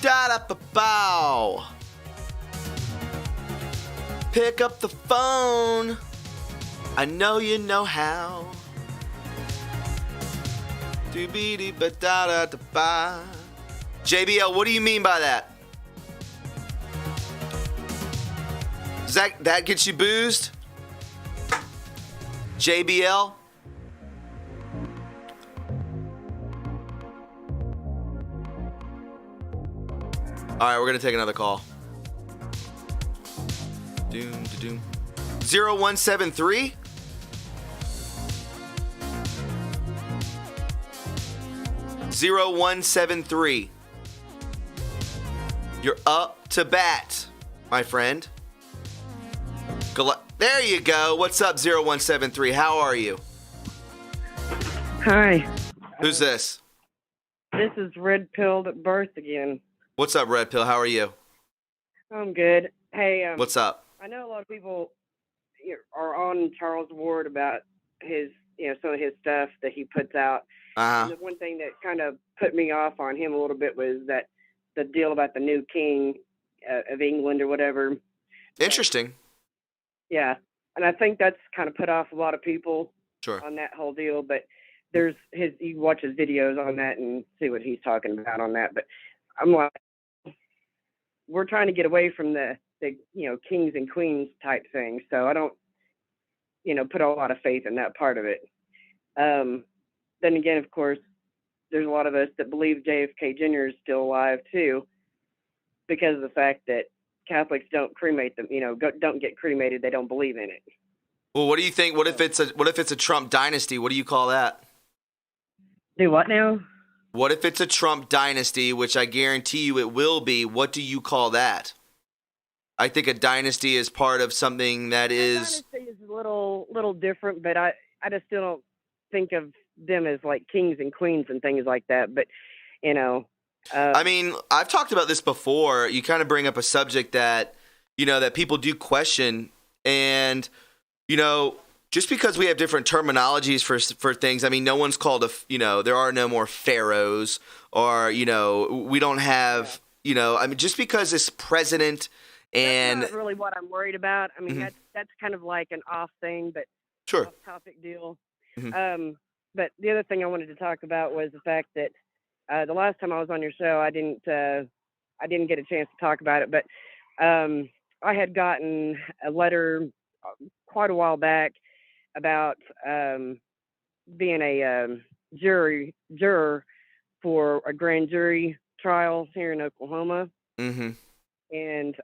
Da-da-ba-bow. Pick up the phone. I know you know how. Do-be-de-ba-da-da-da-ba. JBL, what do you mean by that? Does that get you boozed? JBL? All right, we're going to take another call. 0173? (0173). You're up to bat, my friend. There you go. What's up, 0173? How are you? Hi. Who's this? This is Red Pilled at Birth again. What's up, Red Pill? How are you? I'm good. Hey, what's up? I know a lot of people are on Charles Ward about his, some of his stuff that he puts out. And the one thing that kind of put me off on him a little bit was that the deal about the new king of England or whatever. Interesting. Yeah, and I think that's kind of put off a lot of people on that whole deal. But you watch his videos on that and see what he's talking about on that. But I'm like, we're trying to get away from the kings and queens type thing. So I don't, put a lot of faith in that part of it. Then again, of course, there's a lot of us that believe JFK Jr. is still alive too, because of the fact that Catholics don't cremate them, don't get cremated. They don't believe in it. Well, what do you think? What if it's a Trump dynasty? What do you call that? Do what now? What if it's a Trump dynasty, which I guarantee you it will be? What do you call that? I think a dynasty is part of something that is. Dynasty is a little different, but I just still don't think of them as like kings and queens and things like that. But I mean, I've talked about this before. You kind of bring up a subject that that people do question, and just because we have different terminologies for things, I mean, no one's called there are no more pharaohs, or we don't have I mean, just because it's president. And that's not really what I'm worried about. I mean, that's kind of like an off thing, but sure, off-topic deal. Mm-hmm. But the other thing I wanted to talk about was the fact that the last time I was on your show, I didn't get a chance to talk about it, but I had gotten a letter quite a while back about being a juror for a grand jury trial here in Oklahoma. Mm-hmm. And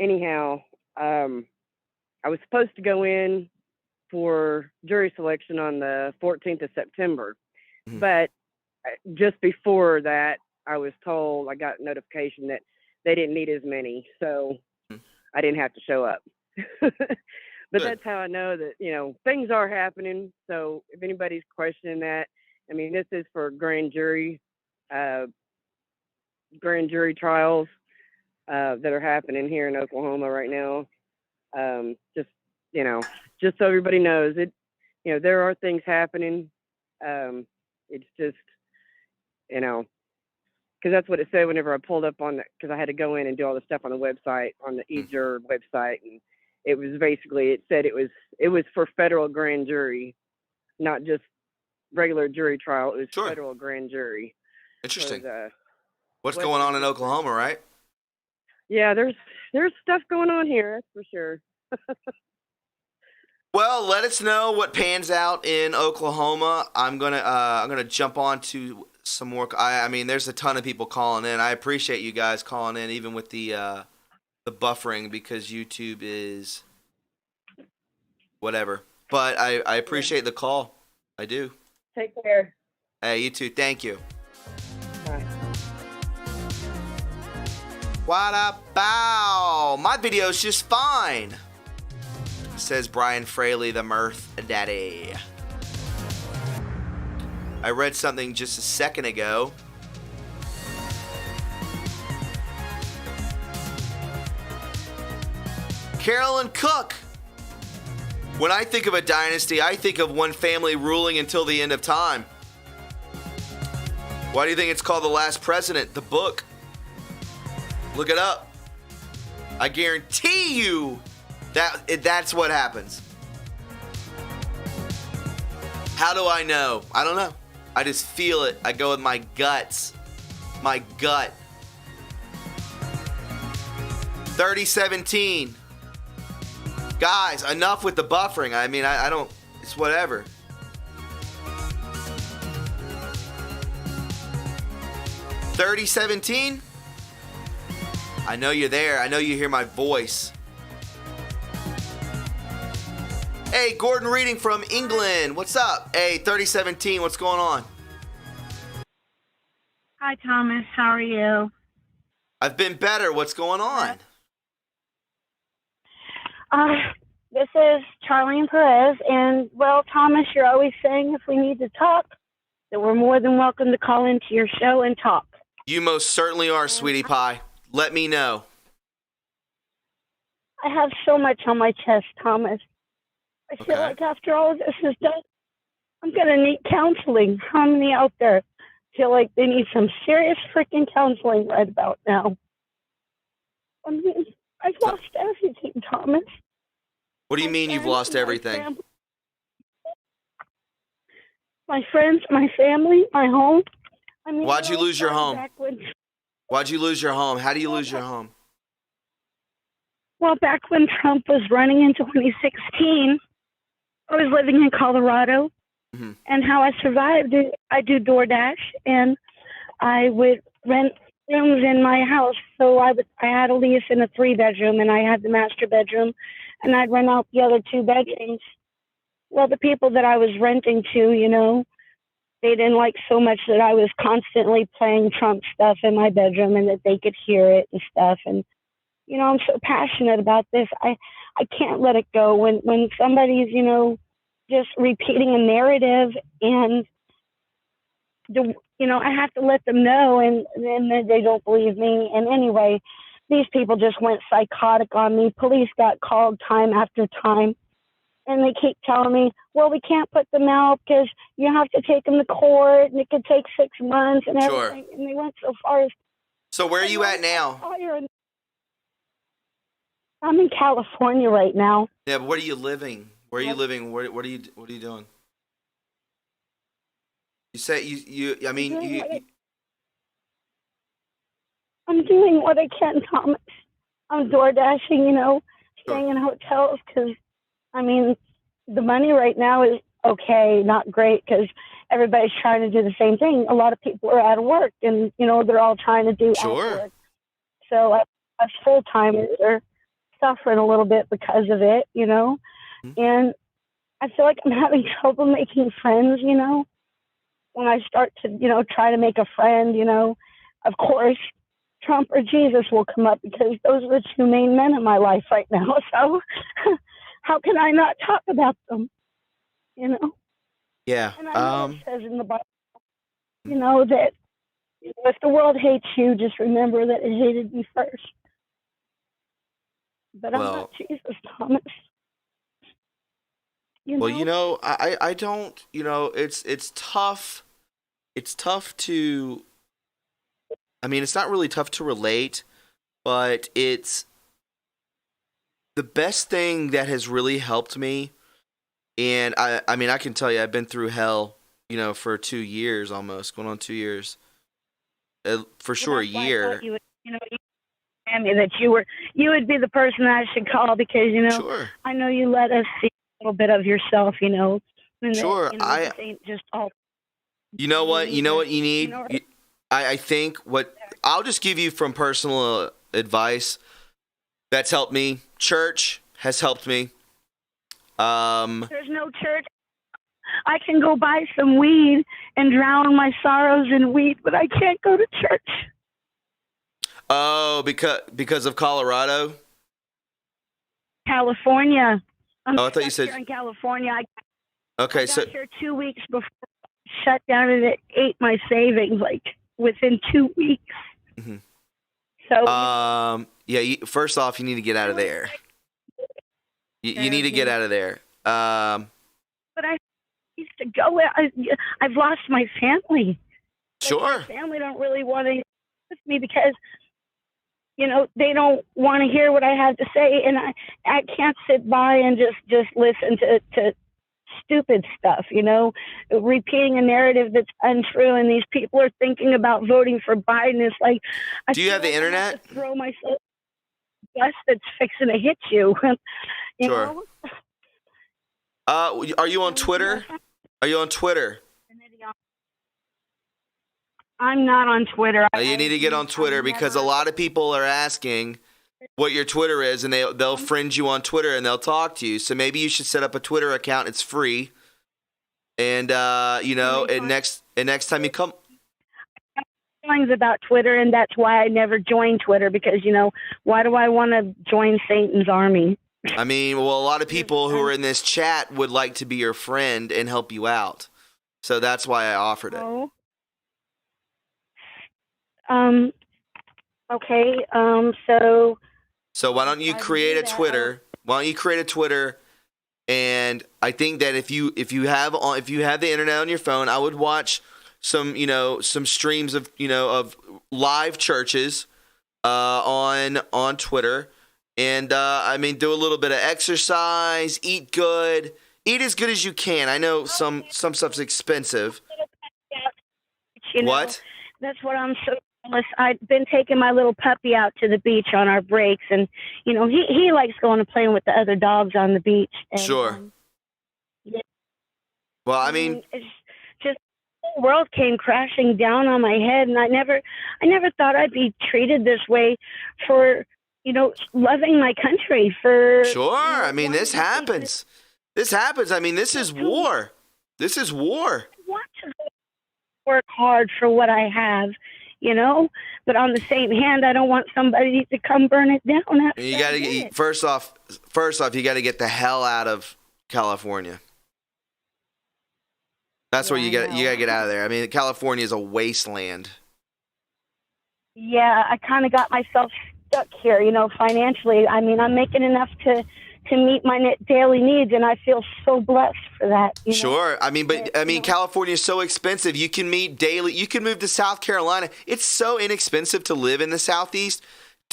anyhow, I was supposed to go in for jury selection on the 14th of September. Mm-hmm. But just before that, I got notification that they didn't need as many. So I didn't have to show up. But that's how I know that, things are happening. So if anybody's questioning that, I mean, this is for grand jury trials that are happening here in Oklahoma right now. Just so everybody knows it, there are things happening. It's just, because that's what it said whenever I pulled up on it, because I had to go in and do all the stuff on the website, on the eJuror website. And it was basically, it said it was for federal grand jury, not just regular jury trial. It was sure. Federal grand jury. Interesting. What's going on in Oklahoma, right? Yeah, there's stuff going on here, that's for sure. Well, let us know what pans out in Oklahoma. I'm gonna jump on to some more. I mean, there's a ton of people calling in. I appreciate you guys calling in, even with the buffering, because YouTube is whatever. But I appreciate the call. I do. Take care. Hey, you too. Thank you. Bye. What about? My video's just fine, says Brian Fraley, the Mirth Daddy. I read something just a second ago. Carolyn Cook. When I think of a dynasty, I think of one family ruling until the end of time. Why do you think it's called The Last President, the book? Look it up. I guarantee you that's what happens. How do I know? I don't know. I just feel it. I go with my guts. My gut. 3017. Guys, enough with the buffering. I mean, I don't, it's whatever. $3017. I know you're there. I know you hear my voice. Hey, Gordon Reading from England. What's up? Hey, 3017. What's going on? Hi, Thomas. How are you? I've been better. What's going on? This is Charlene Perez, and, well, Thomas, you're always saying if we need to talk, that we're more than welcome to call into your show and talk. You most certainly are, sweetie pie. Let me know. I have so much on my chest, Thomas. I feel like after all of this is done, I'm going to need counseling. How many out there feel like they need some serious freaking counseling right about now? I mean, I've lost everything, Thomas. What do you mean you've lost everything? My friends, my family, my home. I mean, why'd you lose your home? Why'd you lose your home? How do you lose your home? Well, back when Trump was running in 2016, I was living in Colorado, and how I survived is I do DoorDash, and I would rent rooms in my house. So I had a lease in a 3-bedroom, and I had the master bedroom, and I'd rent out the other 2 bedrooms. Well, the people that I was renting to, they didn't like so much that I was constantly playing Trump stuff in my bedroom and that they could hear it and stuff. And, I'm so passionate about this. I can't let it go when somebody's, just repeating a narrative, and, I have to let them know, and then they don't believe me. And anyway, these people just went psychotic on me. Police got called time after time. And they keep telling me, well, we can't put them out because you have to take them to court, and it could take 6 months and everything. Sure. And they went so far as. So where are you at now? I'm in California right now. Yeah, but where are you living? Where are you living? What are you doing? You say I'm doing what I can, Thomas. I'm door dashing, staying in hotels because. The money right now is okay, not great, because everybody's trying to do the same thing. A lot of people are out of work, and, they're all trying to do work. So us full-timers are suffering a little bit because of it, And I feel like I'm having trouble making friends, When I start to, try to make a friend, of course, Trump or Jesus will come up because those are the 2 main men in my life right now. So how can I not talk about them? Yeah. And I know it says in the Bible, that if the world hates you, just remember that it hated me first. But I'm not Jesus, Thomas. I don't. It's tough. It's tough to. It's not really tough to relate, but it's. The best thing that has really helped me, and I can tell you, I've been through hell, for 2 years almost, going on 2 years, for sure a year. You would, that you would be the person I should call because Sure. I know you let us see a little bit of yourself, and sure. That, this ain't just all. You know what you need. I think I'll just give you from personal advice. That's helped me. Church has helped me. There's no church. I can go buy some weed and drown my sorrows in weed, but I can't go to church. Oh, because of Colorado? California. I thought you said here in California. I got here 2 weeks before shut down, and it ate my savings within 2 weeks. Mm-hmm. So first off, you need to get out of there. You need to get out of there. But I used to go. I've lost my family. Sure. My family don't really want to with me because, they don't want to hear what I have to say, and I can't sit by and just listen to stupid stuff, repeating a narrative that's untrue, and these people are thinking about voting for Biden. It's like, do you have the internet? I have to throw myself bus that's fixing to hit you. Sure. Are you on Twitter? Are you on Twitter? I'm not on Twitter. You need to get on Twitter because a lot of people are asking what your Twitter is, and they'll friend you on Twitter and they'll talk to you. So maybe you should set up a Twitter account. It's free, and and next time you come. Feelings about Twitter, and that's why I never joined Twitter because why do I want to join Satan's army? A lot of people who are in this chat would like to be your friend and help you out, so that's why I offered it. Oh. Okay. So why don't you create a Twitter? Why don't you create a Twitter? And I think that if you have the internet on your phone, I would watch some streams of live churches on Twitter, and do a little bit of exercise, eat good, eat as good as you can. I know some stuff's expensive. What? That's what I'm so I've been taking my little puppy out to the beach on our breaks, and he likes going and playing with the other dogs on the beach. And, Sure. Yeah, Well, I mean, it's just the whole world came crashing down on my head, and I never thought I'd be treated this way for loving my country. For sure. I mean, this happens. This happens. I mean, this is war. This is war. I want to work hard for what I have, but on the same hand, I don't want somebody to come burn it down. You got to get first off, you got to get the hell out of California. That's where you got to get out of there. I mean, California is a wasteland. Yeah, I kind of got myself stuck here, financially. I mean, I'm making enough to meet my daily needs, and I feel so blessed for that. Sure. I mean, California is so expensive. You can move to South Carolina. It's so inexpensive to live in the Southeast.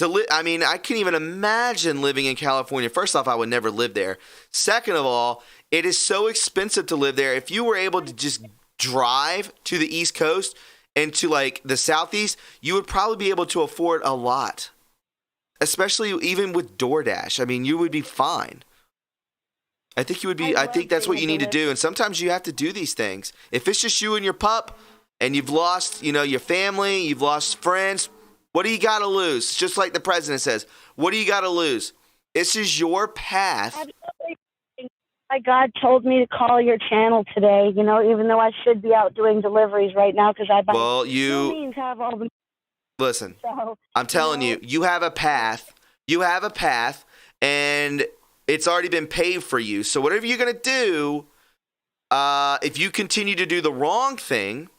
I mean, I can't even imagine living in California. First off, I would never live there. Second of all, it is so expensive to live there. If you were able to just drive to the East Coast and to like the Southeast, you would probably be able to afford a lot. Especially even with DoorDash. I mean, you would be fine. I think you would be. I think that's what you need to do. And sometimes you have to do these things. If it's just you and your pup, and you've lost, your family, you've lost friends, what do you got to lose? It's just like the president says, what do you got to lose? This is your path. Absolutely. God told me to call your channel today. Even though I should be out doing deliveries right now because I by no means have all the. Listen, I'm telling you, you have a path. You have a path, and it's already been paved for you. So whatever you're going to do, if you continue to do the wrong thing,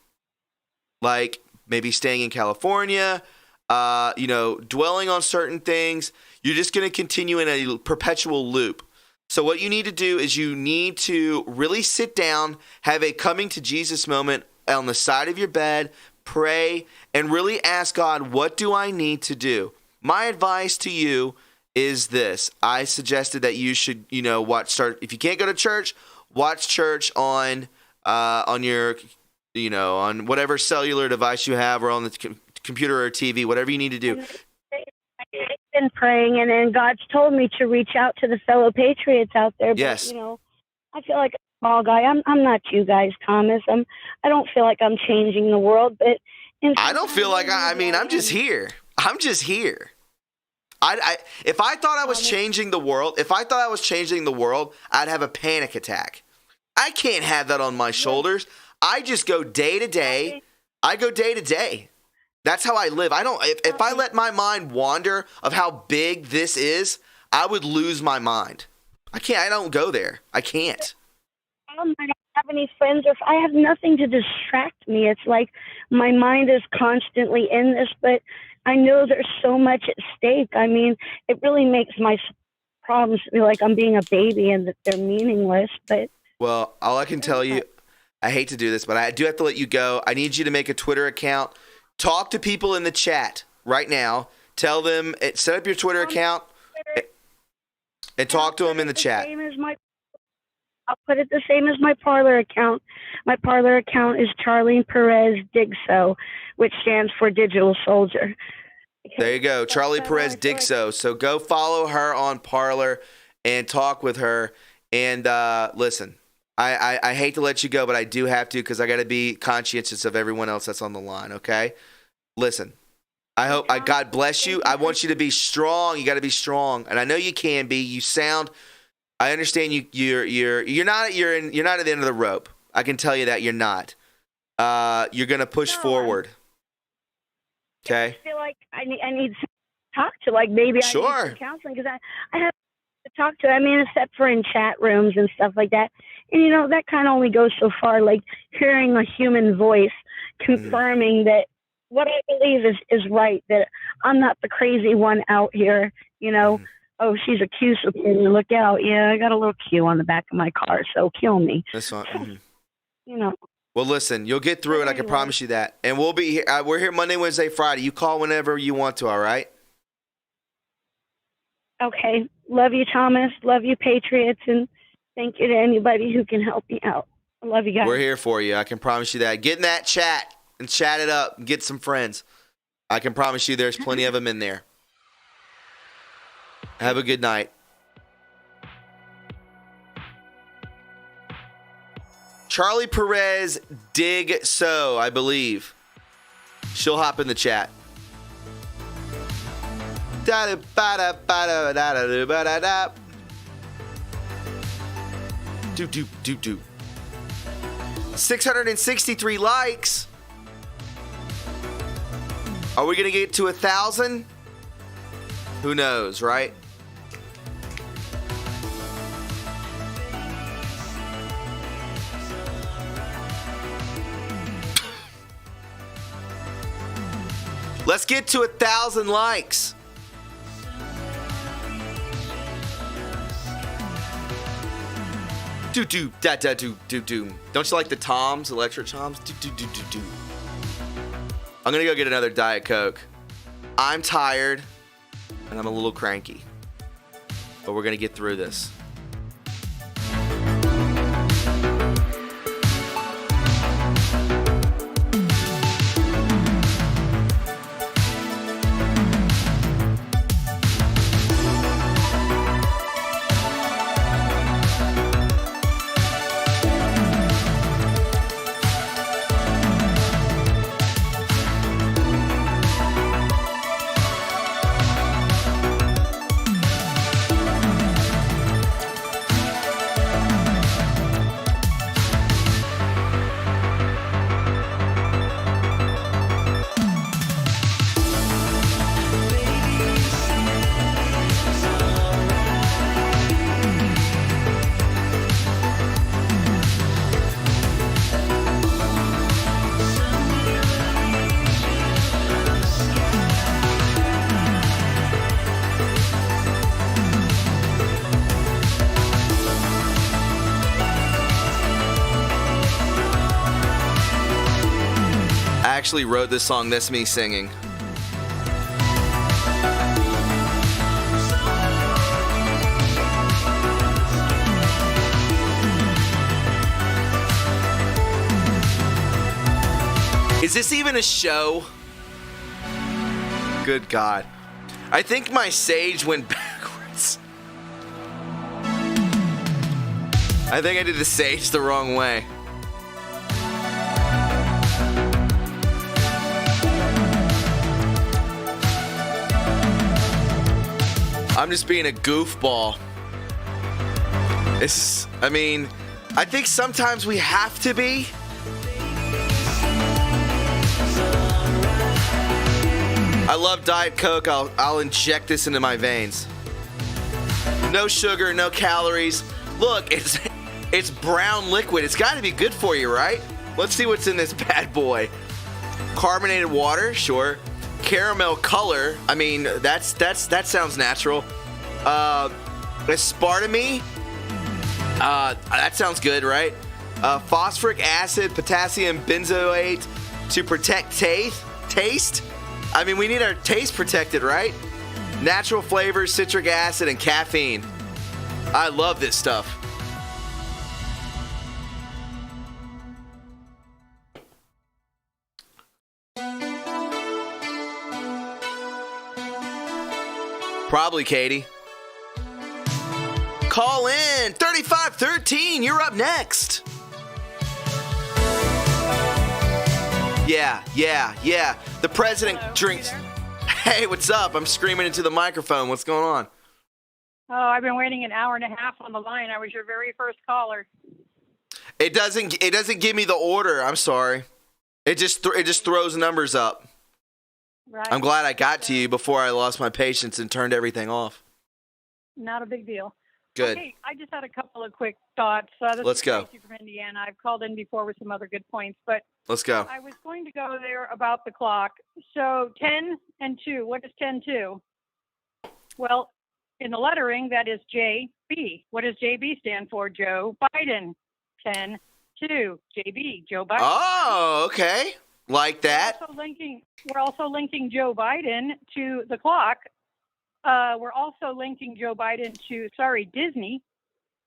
like maybe staying in California, dwelling on certain things, you're just going to continue in a perpetual loop. So what you need to do is you need to really sit down, have a coming to Jesus moment on the side of your bed, pray, and really ask God, what do I need to do? My advice to you is this. I suggested that you should, if you can't go to church, watch church on your, on whatever cellular device you have or on the computer or TV, whatever you need to do. I've been praying, and God's told me to reach out to the fellow patriots out there. But, yes. I feel like a small guy. I'm not you guys, Thomas. I don't feel like I'm changing the world, but I don't feel like I'm just here. I'm just here. If I thought I was changing the world, I'd have a panic attack. I can't have that on my shoulders. I just go day to day. I go day to day. That's how I live. If I let my mind wander of how big this is, I would lose my mind. I don't go there. I can't. I don't have any friends, or if I have nothing to distract me. It's like my mind is constantly in this, but I know there's so much at stake. I mean, it really makes my problems feel like I'm being a baby and that they're meaningless. But well, all I can tell you, I hate to do this, but I do have to let you go. I need you to make a Twitter account. Talk to people in the chat right now. Tell them, set up your Twitter account and talk to them in the chat. I'll put it the same as my Parler account. My Parler account is Charlene Perez Digso, which stands for Digital Soldier. There you go, Charlie Perez Digso. So go follow her on Parler and talk with her. And listen, I hate to let you go, but I do have to because I got to be conscientious of everyone else that's on the line, okay? Listen, I hope God bless you. I want you to be strong. You got to be strong, and I know you can be. You sound. I understand you're not at the end of the rope. I can tell you that you're not. You're gonna push forward. Okay. I feel like I need to talk to. Like maybe I need some counseling because I have to talk to. I mean, except for in chat rooms and stuff like that. And that kind of only goes so far. Like hearing a human voice confirming that what I believe is right. That I'm not the crazy one out here. Oh, she's a Q supporter. Look out. Yeah, I got a little Q on the back of my car, so kill me. That's fine. Well, listen, you'll get through it. I can promise you that. And we'll be here. We're here Monday, Wednesday, Friday. You call whenever you want to, all right? Okay. Love you, Thomas. Love you, Patriots. And thank you to anybody who can help me out. I love you guys. We're here for you. I can promise you that. Get in that chat and chat it up and get some friends. I can promise you there's plenty of them in there. Have a good night. Charlie Perez Dig So, I believe. She'll hop in the chat. Do. 663 likes. Are we going to get to 1,000? Who knows, right? Let's get to 1,000 likes. Do. Don't you like the toms, electric toms? Do. I'm gonna go get another Diet Coke. I'm tired and I'm a little cranky, but we're gonna get through this. Actually wrote this song. That's me singing. Is this even a show? Good God. I think my sage went backwards. I think I did the sage the wrong way. I'm just being a goofball. I think sometimes we have to be. I love Diet Coke. I'll inject this into my veins. No sugar, no calories. Look, it's brown liquid. It's got to be good for you, right? Let's see what's in this bad boy. Carbonated water, sure. Caramel color. That sounds natural. Aspartame. That sounds good, right? Phosphoric acid, potassium benzoate to protect taste. We need our taste protected, right? Natural flavors, citric acid, and caffeine. I love this stuff. Probably, Katie. Call in 3513. You're up next. Yeah. The president drinks. Hey, what's up? I'm screaming into the microphone. What's going on? Oh, I've been waiting an hour and a half on the line. I was your very first caller. It doesn't give me the order. I'm sorry. It just throws numbers up. Right. I'm glad I got to you before I lost my patience and turned everything off. Not a big deal. Good. Okay, I just had a couple of quick thoughts. Let's go. Tracy from Indiana. I've called in before with some other good points, but let's go. I was going to go there about the clock. So 10 and 2. What is 10-2? Well, in the lettering, that is JB. What does JB stand for? Joe Biden. 10-2. JB. Joe Biden. Oh, okay. Like that. We're also linking Joe Biden to the clock. We're also linking Joe Biden to, Disney.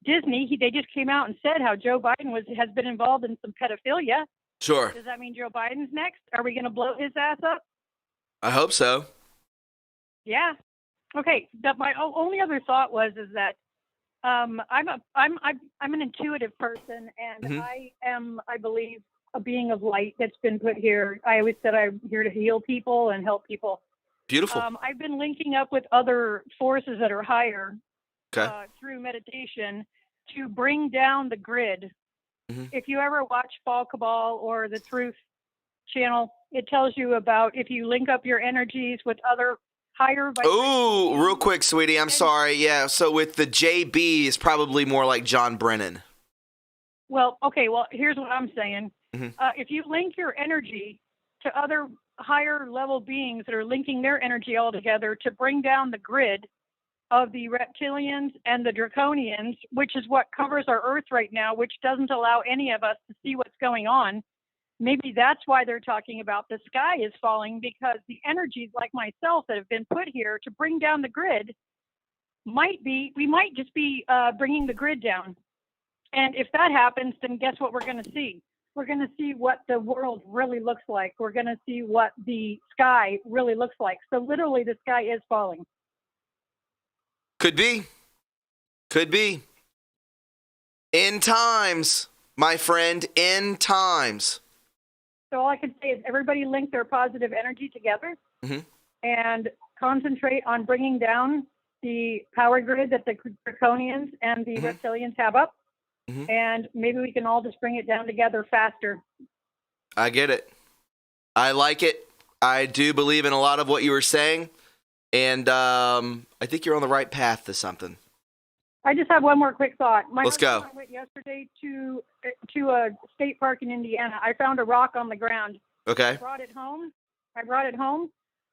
They just came out and said how Joe Biden has been involved in some pedophilia. Sure. Does that mean Joe Biden's next? Are we going to blow his ass up? I hope so. Yeah. Okay. My only other thought is that I'm an intuitive person, and I believe, a being of light that's been put here. I always said I'm here to heal people and help people. Beautiful. I've been linking up with other forces that are higher through meditation to bring down the grid. If you ever watch Fall Cabal or the Truth channel, it tells you about if you link up your energies with other higher vibrations. Ooh, real quick, sweetie. I'm sorry. Yeah. So with the JB is probably more like John Brennan. Well, okay. Well, here's what I'm saying. If you link your energy to other higher level beings that are linking their energy all together to bring down the grid of the reptilians and the draconians, which is what covers our earth right now, which doesn't allow any of us to see what's going on. Maybe that's why they're talking about the sky is falling, because the energies like myself that have been put here to bring down the grid we might just be bringing the grid down. And if that happens, then guess what we're going to see? We're going to see what the world really looks like. We're going to see what the sky really looks like. So literally the sky is falling. Could be. Could be. End times, my friend, end times. So all I can say is everybody link their positive energy together and concentrate on bringing down the power grid that the draconians and the reptilians have up. And maybe we can all just bring it down together faster. I get it. I like it. I do believe in a lot of what you were saying. And I think you're on the right path to something. I just have one more quick thought. Let's go. I went yesterday to a state park in Indiana. I found a rock on the ground. Okay. I brought it home.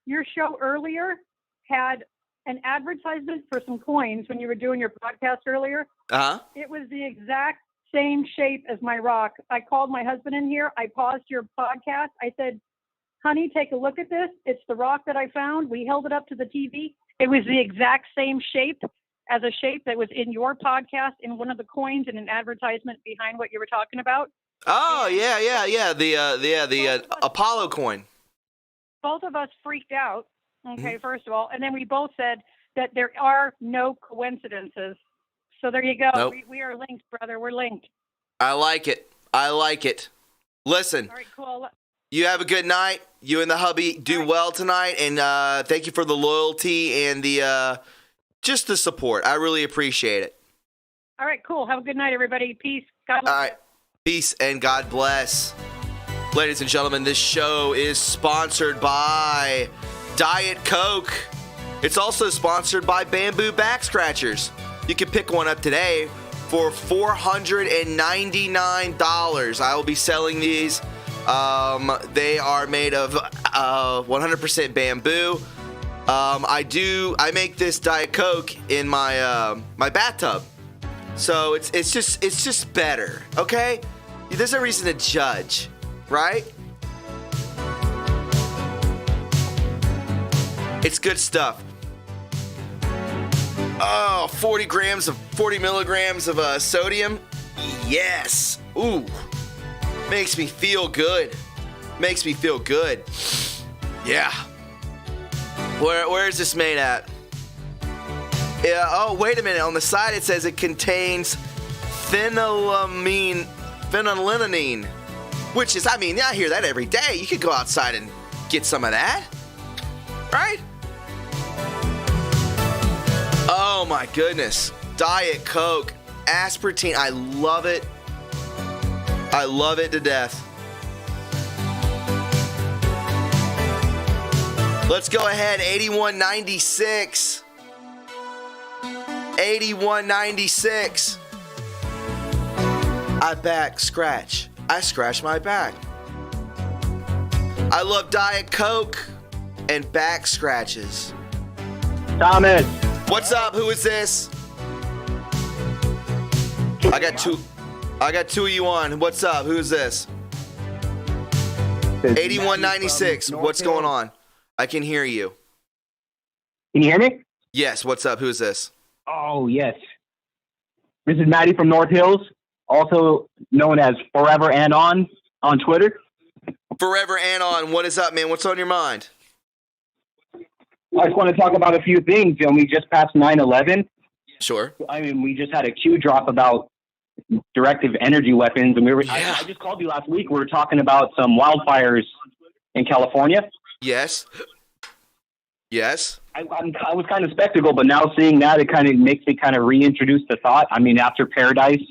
Your show earlier had an advertisement for some coins when you were doing your podcast earlier. It was the exact same shape as my rock. I called my husband in here. I paused your podcast. I said, honey, take a look at this. It's the rock that I found. We held it up to the TV. It was the exact same shape as a shape that was in your podcast in one of the coins in an advertisement behind what you were talking about. Oh, yeah. The Apollo coin. Both of us freaked out, first of all. And then we both said that there are no coincidences. So there you go. Nope. We are linked, brother. We're linked. I like it. Listen. All right, cool. You have a good night. You and the hubby do well tonight. And thank you for the loyalty and the just the support. I really appreciate it. All right, cool. Have a good night, everybody. Peace. God bless. All right. Peace and God bless. Ladies and gentlemen, this show is sponsored by Diet Coke. It's also sponsored by Bamboo Back Scratchers. You can pick one up today for $499. I will be selling these. They are made of 100% bamboo. I make this Diet Coke in my my bathtub, so it's just better. Okay, there's no reason to judge, right? It's good stuff. Oh, 40 milligrams of sodium. Yes. Ooh. Makes me feel good. Yeah. Where is this made at? Yeah. Oh, wait a minute. On the side it says it contains phenylalanine, which is, I hear that every day. You could go outside and get some of that, right? Oh my goodness. Diet Coke, aspartame. I love it. I love it to death. Let's go ahead. 8196. 8196. I back scratch. I scratch my back. I love Diet Coke and back scratches. Thomas. What's up? Who is this? I got two of you on. What's up? Who's this? 8196. What's going on? I can hear you. Can you hear me? Yes. What's up? Who's this? Oh, yes. This is Maddie from North Hills, also known as Forever and On Twitter. Forever and On. What is up, man? What's on your mind? I just want to talk about a few things. We just passed 9/11. Sure. I mean, we just had a Q drop about directive energy weapons, and I just called you last week. We were talking about some wildfires in California. Yes. Yes. I was kind of skeptical, but now seeing that, it kind of makes me kind of reintroduce the thought. I mean, after Paradise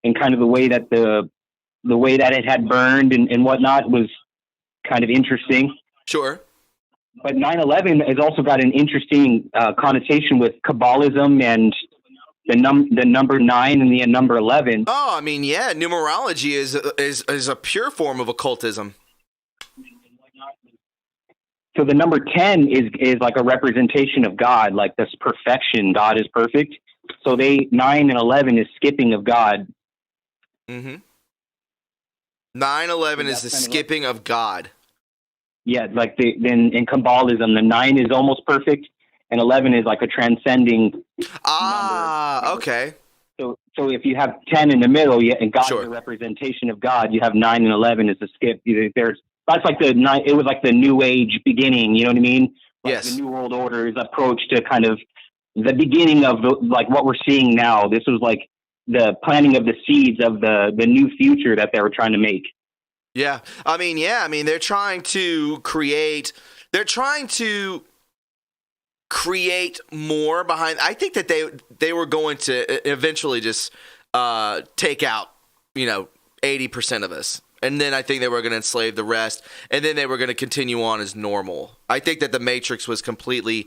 and kind of the way that it had burned and whatnot was kind of interesting. Sure. But 9/11 has also got an interesting connotation with Kabbalism and the number 9 and the number 11. Oh, I mean, yeah, numerology is a pure form of occultism. So the number 10 is like a representation of God, like this perfection. God is perfect. So 9 and 11 is skipping of God. Mm-hmm. 9/11 is the skipping of God. Yeah, like then in Kabbalism, the 9 is almost perfect, and 11 is like a transcending number. Okay. So if you have 10 in the middle, and God is a representation of God, you have 9 and 11 is a skip. That's like the 9. It was like the New Age beginning. You know what I mean? Like yes. The New World Order's approach to kind of the beginning of like what we're seeing now. This was like the planting of the seeds of the new future that they were trying to make. Yeah. I mean, they're trying to create more behind. I think that they were going to eventually just take out, 80% of us. And then I think they were going to enslave the rest. And then they were going to continue on as normal. I think that the Matrix was completely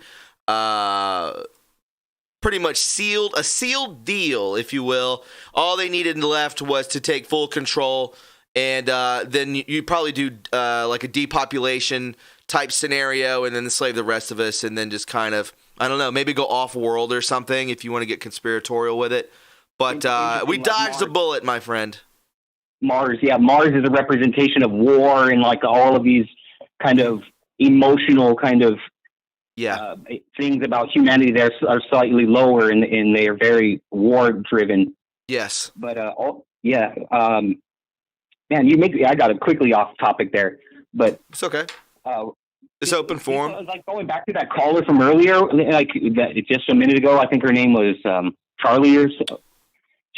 pretty much a sealed deal, if you will. All they needed left was to take full control. And then you probably do like a depopulation type scenario and then enslave the rest of us and then just kind of, I don't know, maybe go off-world or something if you want to get conspiratorial with it. But we dodged a bullet, my friend. Mars is a representation of war and like all of these kind of emotional kind of things about humanity that are slightly lower and they are very war-driven. Yes. But, man, I got it quickly off topic there, but it's okay. It's open forum. Like going back to that caller from earlier, like just a minute ago, I think her name was Charlie or so.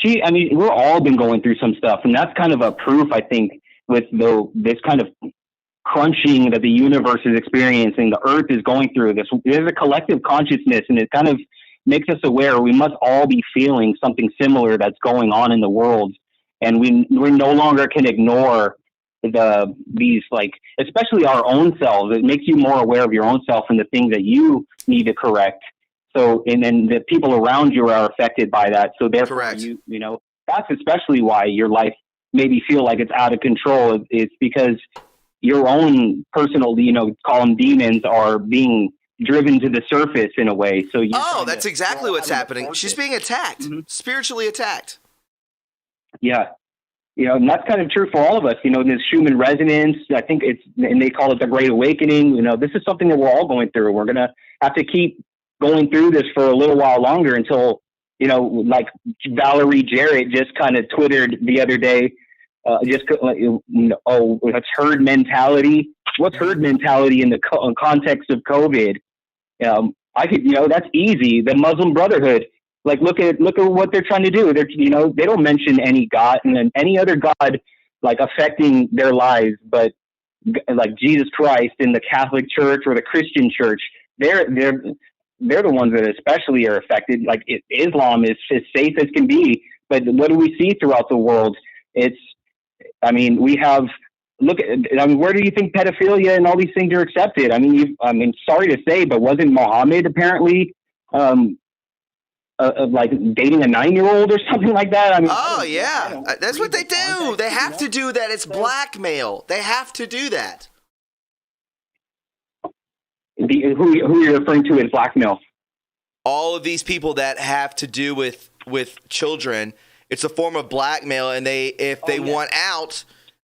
We're all been going through some stuff, and that's kind of a proof, I think, with this kind of crunching that the universe is experiencing, the Earth is going through this. There's a collective consciousness, and it kind of makes us aware we must all be feeling something similar that's going on in the world. And we no longer can ignore these, like, especially our own selves. It makes you more aware of your own self and the things that you need to correct. So, and then the people around you are affected by that. So therefore, that's especially why your life maybe feel like it's out of control. It's because your own personal, call them demons, are being driven to the surface in a way. So that's exactly what's happening. She's being attacked, spiritually attacked. Yeah. And that's kind of true for all of us, this human resonance. I think and they call it the Great Awakening. This is something that we're all going through. We're going to have to keep going through this for a little while longer until, like Valerie Jarrett just kind of twittered the other day, it's herd mentality. What's herd mentality in the context of COVID? That's easy. The Muslim Brotherhood. Like, look at what they're trying to do. They don't mention any God and any other God, like, affecting their lives, but like Jesus Christ in the Catholic Church or the Christian Church, they're the ones that especially are affected. Like, Islam is as safe as can be, but what do we see throughout the world? Where do you think pedophilia and all these things are accepted? Sorry to say, but wasn't Muhammad apparently, like dating a 9-year-old or something like that? That's what they do. They have to do that. It's blackmail. They have to do that. Who you're referring to as blackmail? All of these people that have to do with children. It's a form of blackmail, and if they want out,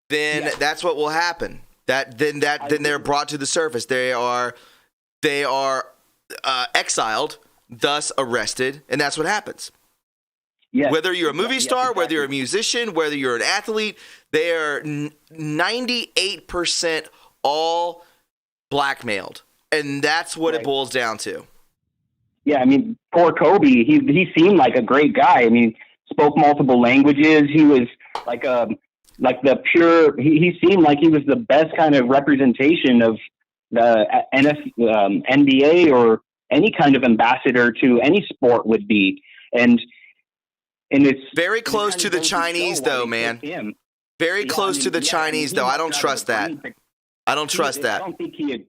then that's what will happen. Then they're brought to the surface. They are exiled, thus arrested, and that's what happens. Yes. Whether you're a movie star, exactly. Whether you're a musician, whether you're an athlete, they are 98% all blackmailed. And that's what it boils down to. Yeah, I mean, poor Kobe. He seemed like a great guy. I mean, spoke multiple languages. He was like the pure. He seemed like he was the best kind of representation of the NBA or any kind of ambassador to any sport would be. And it's very close to the Chinese, though, man. Very close to the Chinese, though. I don't trust that. I don't trust that. I don't think he had.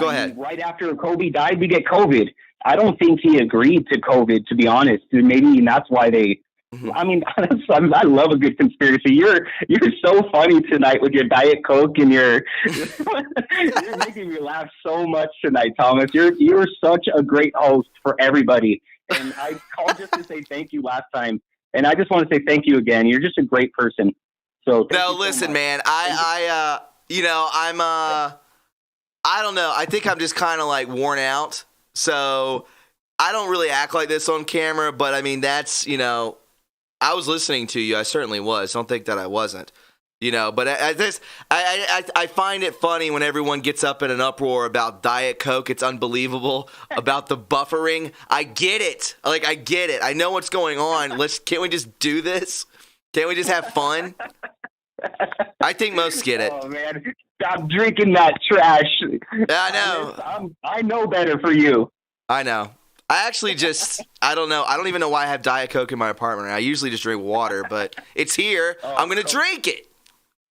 Go ahead. Right after Kobe died, we get COVID. I don't think he agreed to COVID, to be honest. Maybe that's why they. I mean, I love a good conspiracy. You're so funny tonight with your Diet Coke and you're making me laugh so much tonight, Thomas. You're such a great host for everybody. And I called just to say thank you last time, and I just want to say thank you again. You're just a great person. So no, listen, man. I don't know. I think I'm just kind of like worn out. So I don't really act like this on camera, but I mean, that's, I was listening to you. I certainly was. Don't think that I wasn't, but I find it funny when everyone gets up in an uproar about Diet Coke. It's unbelievable about the buffering. I get it. I get it. I know what's going on. Can't we just do this? Can't we just have fun? I think most get it. Oh man, stop drinking that trash. I know. I know better for you. I know. I actually I don't know. I don't even know why I have Diet Coke in my apartment. I usually just drink water, but it's here. I'm going to drink it.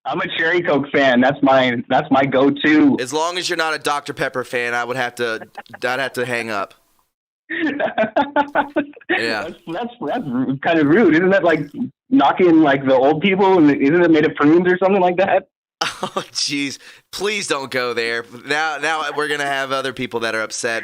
I'm a Cherry Coke fan. That's my go-to. As long as you're not a Dr. Pepper fan, I'd have to hang up. Yeah. That's kind of rude. Isn't that like knocking like the old people? And isn't it made of prunes or something like that? Oh, jeez. Please don't go there. Now we're going to have other people that are upset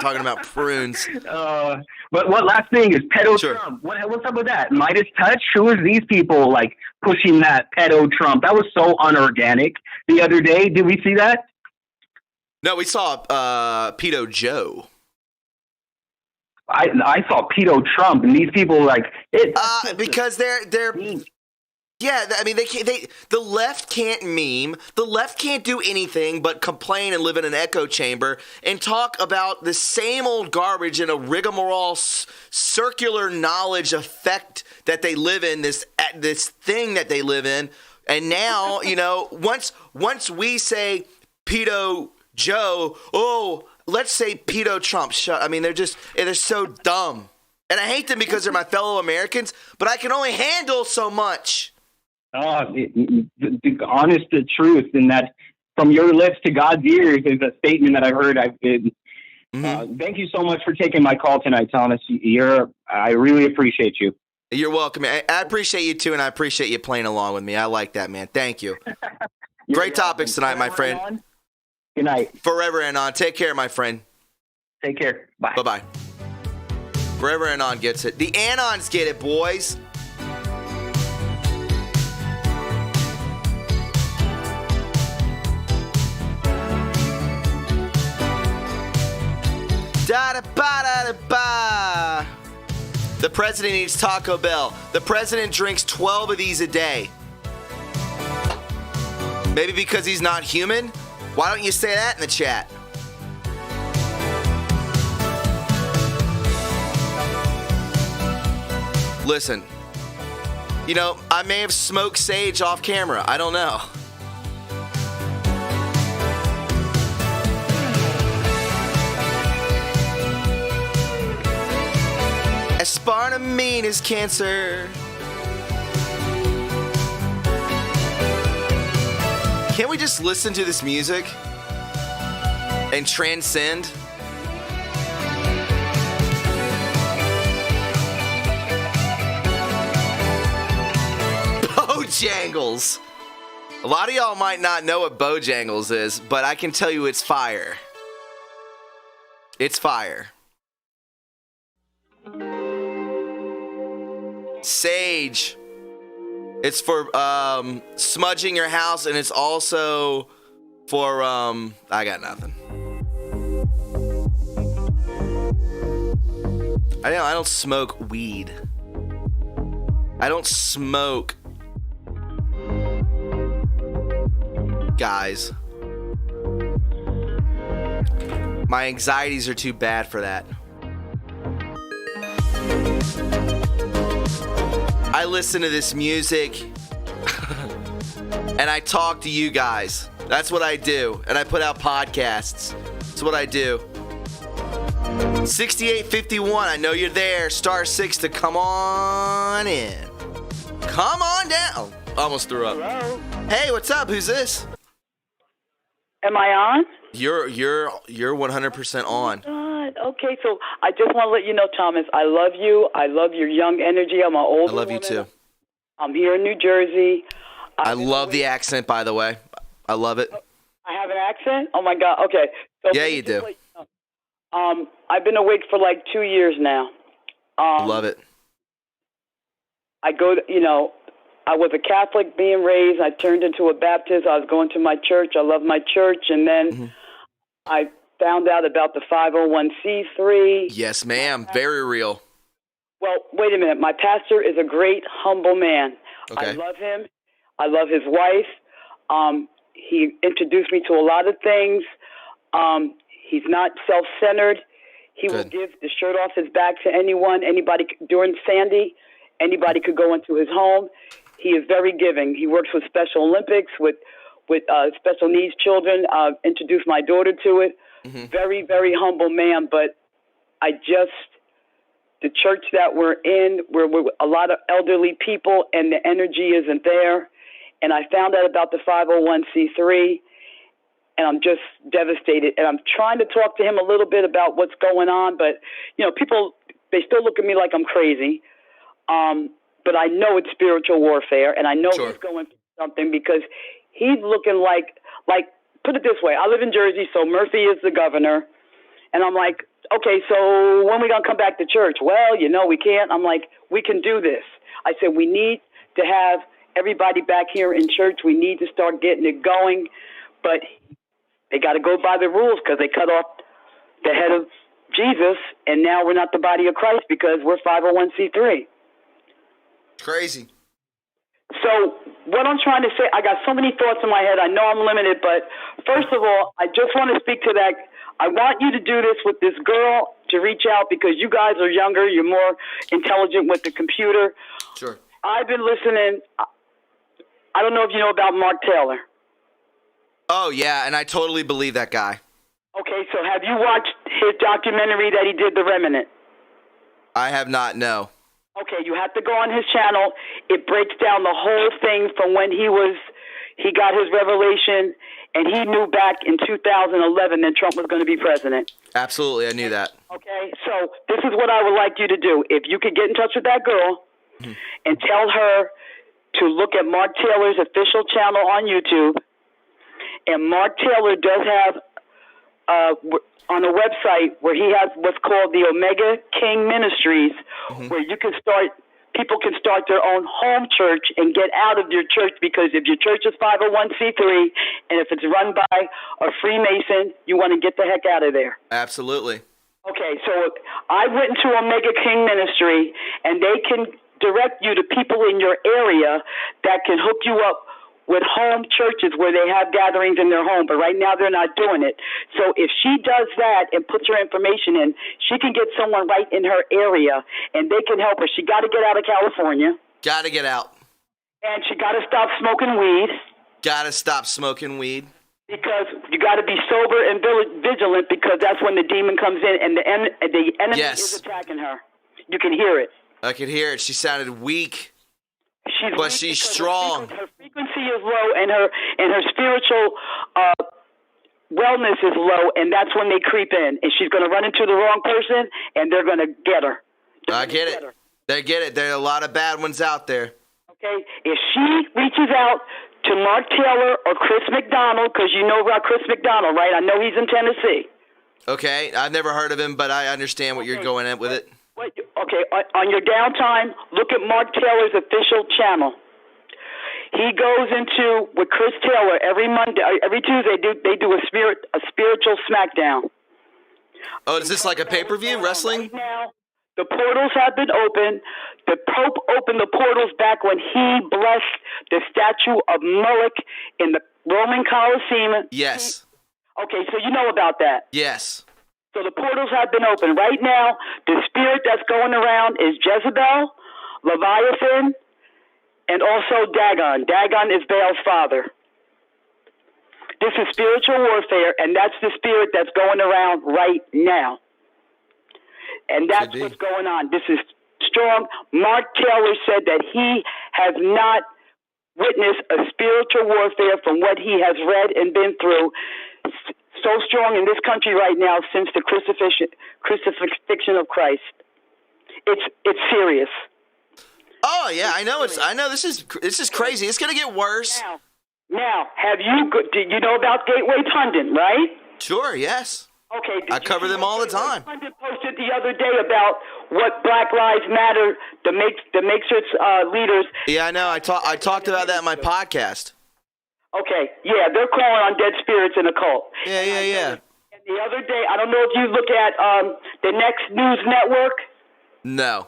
talking about prunes. But what last thing is pedo Trump? What's up with that? Midas Touch? Who is these people like pushing that pedo Trump? That was so unorganic the other day. Did we see that? No, we saw Pedo Joe. I saw Pedo Trump, and these people like it because they're yeah. I mean, the left can't meme. The left can't do anything but complain and live in an echo chamber and talk about the same old garbage in a rigmarole, circular knowledge effect that they live in. This thing that they live in, and now once we say Pedo Joe, let's say Pedo Trump. I mean, they're so dumb. And I hate them because they're my fellow Americans, but I can only handle so much. The honest truth, and that from your lips to God's ears is a statement that I've heard. Thank you so much for taking my call tonight, Thomas. I really appreciate you. You're welcome. I appreciate you too, and I appreciate you playing along with me. I like that, man. Thank you. Great topics tonight, my friend. Good night. Forever and on. Take care, my friend. Take care. Bye. Bye-bye. Forever and on gets it. The Anons get it, boys. Da-da-ba-da-da-ba. The president eats Taco Bell. The president drinks 12 of these a day. Maybe because he's not human? Why don't you say that in the chat? Listen, I may have smoked sage off camera. I don't know. Aspartame is cancer. Can't we just listen to this music and transcend? Bojangles. A lot of y'all might not know what Bojangles is, but I can tell you it's fire. It's fire. Sage. It's for smudging your house, and it's also for I got nothing. I don't smoke weed. I don't smoke, guys. My anxieties are too bad for that. I listen to this music and I talk to you guys. That's what I do. And I put out podcasts. That's what I do. 6851, I know you're there. *6 to come on in. Come on down. Almost threw up. Hello? Hey, what's up? Who's this? Am I on? You're 100% on. God. Okay, so I just want to let you know, Thomas, I love you. I love your young energy. I'm an older I love you woman. too. I'm here in New Jersey. I love the accent, by the way. I love it. I have an accent? Oh, my God. Okay. So Yeah, you do. I've been awake for like 2 years now. Love it. I go to, I was a Catholic being raised. I turned into a Baptist. I was going to my church. I love my church. And then I found out about the 501c3. Yes, ma'am. Very real. Well, wait a minute. My pastor is a great, humble man. Okay. I love him. I love his wife. He introduced me to a lot of things. He's not self-centered. He will give the shirt off his back to anyone. Anybody during Sandy, anybody could go into his home. He is very giving. He works with Special Olympics, with special needs children. Introduced my daughter to it. Very, very humble man. But the church that we're in, we're a lot of elderly people, and the energy isn't there. And I found out about the 501c3, and I'm just devastated. And I'm trying to talk to him a little bit about what's going on, but people, they still look at me like I'm crazy. But I know it's spiritual warfare, and I know he's going through something because he's looking like put it this way. I live in Jersey, so Murphy is the governor, and I'm like, okay, so when are we going to come back to church? Well, we can't. I'm like, we can do this. I said, we need to have everybody back here in church. We need to start getting it going, but they got to go by the rules because they cut off the head of Jesus, and now we're not the body of Christ because we're 501c3. Crazy. So what I'm trying to say, I got so many thoughts in my head. I know I'm limited, but first of all, I just want to speak to that. I want you to do this with this girl to reach out because you guys are younger. You're more intelligent with the computer. Sure. I've been listening. I don't know if you know about Mark Taylor. Oh, yeah, and I totally believe that guy. Okay, so have you watched his documentary that he did, The Remnant? I have not, no. Okay, you have to go on his channel. It breaks down the whole thing from when he got his revelation, and he knew back in 2011 that Trump was going to be president. Absolutely, I knew that. Okay, so this is what I would like you to do. If you could get in touch with that girl and tell her to look at Mark Taylor's official channel on YouTube, and Mark Taylor does have on a website where he has what's called the Omega King Ministries, where people can start their own home church and get out of your church, because if your church is 501c3 and if it's run by a Freemason, you want to get the heck out of there. Absolutely. Okay, so I went into Omega King Ministry, and they can direct you to people in your area that can hook you up with home churches where they have gatherings in their home, but right now they're not doing it. So if she does that and puts her information in, she can get someone right in her area, and they can help her. She got to get out of California. Got to get out. And she got to stop smoking weed. Got to stop smoking weed. Because you got to be sober and vigilant, because that's when the demon comes in, and the enemy is attacking her. You can hear it. I could hear it. She sounded weak. She's strong. Her frequency is low, and her spiritual wellness is low, and that's when they creep in. And she's going to run into the wrong person, and they're going to get her. I get it. They get it. There are a lot of bad ones out there. Okay? If she reaches out to Mark Taylor or Chris McDonald, because you know about Chris McDonald, right? I know he's in Tennessee. Okay. I've never heard of him, but I understand what you're going at with it. Okay, on your downtime, look at Mark Taylor's official channel. He goes into with Chris Taylor every Tuesday. They do a spiritual smackdown. Oh, is this like a pay-per-view wrestling? Right now, the portals have been opened. The Pope opened the portals back when he blessed the statue of Moloch in the Roman Colosseum. Yes. Okay, so you know about that. Yes. So the portals have been opened. Right now, the spirit that's going around is Jezebel, Leviathan, and also Dagon. Dagon is Baal's father. This is spiritual warfare, and that's the spirit that's going around right now. And that's what's going on. This is strong. Mark Taylor said that he has not witnessed a spiritual warfare from what he has read and been through so strong in this country right now since the crucifixion of Christ. It's serious. Oh yeah, I know. This is crazy. It's gonna get worse. Now, do you know about Gateway Pundit, right? Sure. Yes. Okay. I cover them all the time. Pundit posted the other day about what Black Lives Matter, the Matrix leaders. Yeah, I know. I talked about that in my podcast. Okay. Yeah, they're calling on dead spirits in a cult. Yeah. And the other day, I don't know if you look at the Next News Network. No,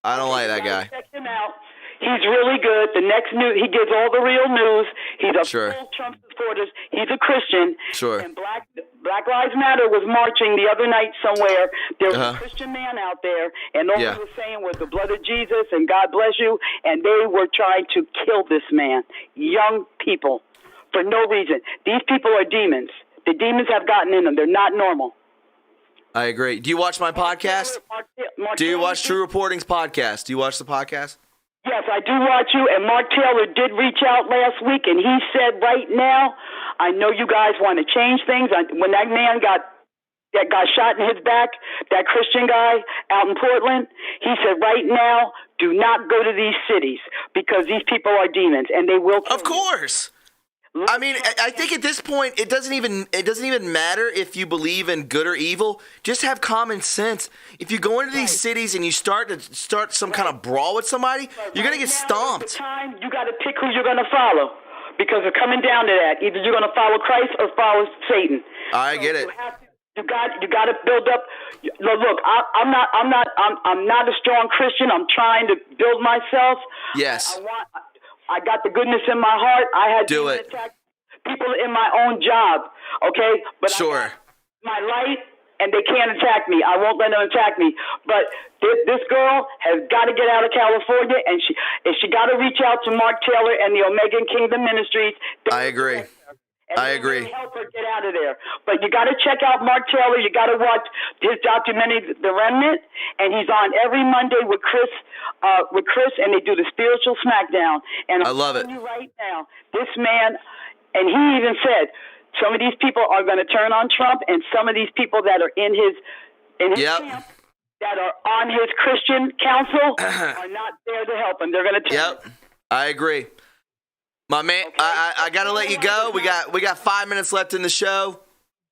I don't like that guy. Check him out. He's really good. The Next News, he gives all the real news. He's a full Trump supporter. He's a Christian. Sure. And Black Lives Matter was marching the other night somewhere. There was a Christian man out there, and all he was saying was the blood of Jesus and God bless you. And they were trying to kill this man, young people, for no reason. These people are demons. The demons have gotten in them. They're not normal. I agree. Do you watch my podcast? Do you watch True Reporting's podcast? Do you watch the podcast? Yes, I do watch you, and Mark Taylor did reach out last week, and he said right now, I know you guys want to change things. When that man got shot in his back, that Christian guy out in Portland, he said right now, do not go to these cities because these people are demons, and they will kill you. Of course. I mean, I think at this point, it doesn't even matter if you believe in good or evil. Just have common sense. If you go into these cities and you start some kind of brawl with somebody, you're gonna get stomped. You got to pick who you're gonna follow because they're coming down to that. Either you're gonna follow Christ or follow Satan. I get it. You got to build up. Look, I'm not a strong Christian. I'm trying to build myself. Yes. I got the goodness in my heart. I had to attack people in my own job, okay? But sure. I got my light, and they can't attack me. I won't let them attack me. But this girl has got to get out of California, and she got to reach out to Mark Taylor and the Omega Kingdom Ministries. I agree. I agree. Help her get out of there. But you got to check out Mark Taylor. You got to watch his documentary, The Remnant, and he's on every Monday with Chris, and they do the spiritual smackdown. And I love it. You right now, this man, and he even said some of these people are going to turn on Trump, and some of these people that are in his camp, that are on his Christian council, are not there to help him. They're going to turn. Yep, I agree. My man, okay. I gotta let you go. We got 5 minutes left in the show,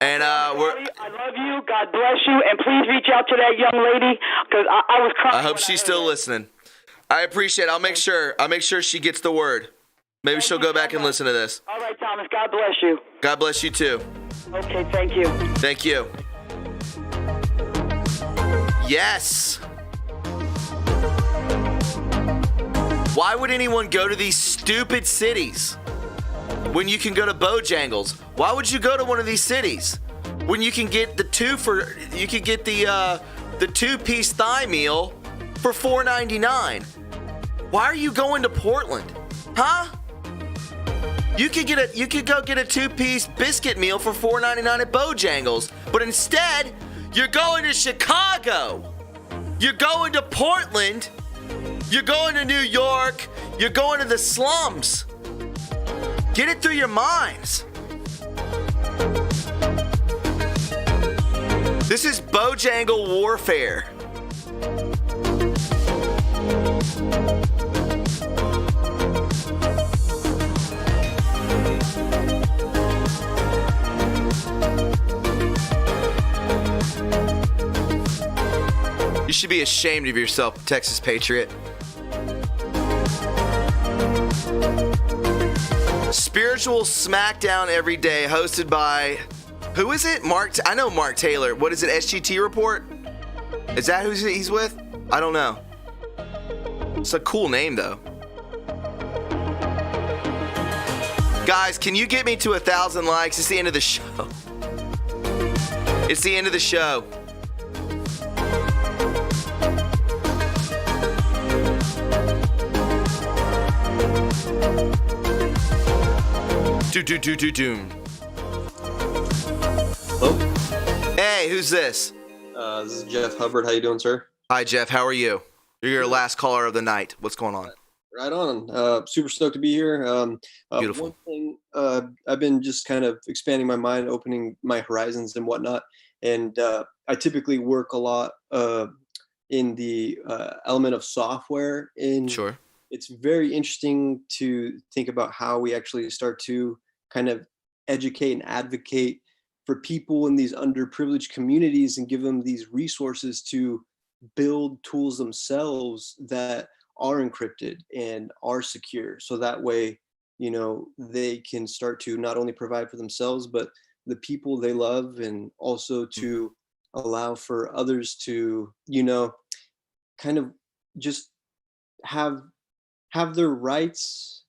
and I love you. God bless you, and please reach out to that young lady because I was crying. I hope she's still listening. I appreciate it. I'll make sure she gets the word. Maybe she'll go back and listen to this. All right, Thomas. God bless you. God bless you too. Okay, thank you. Thank you. Yes. Why would anyone go to these stupid cities when you can go to Bojangles? Why would you go to one of these cities when you can get the two-piece thigh meal for $4.99? Why are you going to Portland? Huh? You could go get a two-piece biscuit meal for $4.99 at Bojangles, but instead you're going to Chicago. You're going to Portland. You're going to New York. You're going to the slums. Get it through your minds. This is Bojangle warfare. You should be ashamed of yourself, Texas Patriot. Spiritual Smackdown every day, hosted by, who is it? I know Mark Taylor. What is it, SGT Report? Is that who he's with? I don't know. It's a cool name, though. Guys, can you get me to 1,000 likes? It's the end of the show. It's the end of the show. Doom. Hello? Hey, who's this? This is Jeff Hubbard. How you doing, sir? Hi, Jeff. How are you? You're your last caller of the night. What's going on? Right on. Super stoked to be here. Beautiful. One thing, I've been just kind of expanding my mind, opening my horizons and whatnot. And I typically work a lot in the element of software. Sure. It's very interesting to think about how we actually start to kind of educate and advocate for people in these underprivileged communities and give them these resources to build tools themselves that are encrypted and are secure. So that way, you know, they can start to not only provide for themselves, but the people they love, and also to allow for others to, you know, kind of just have their rights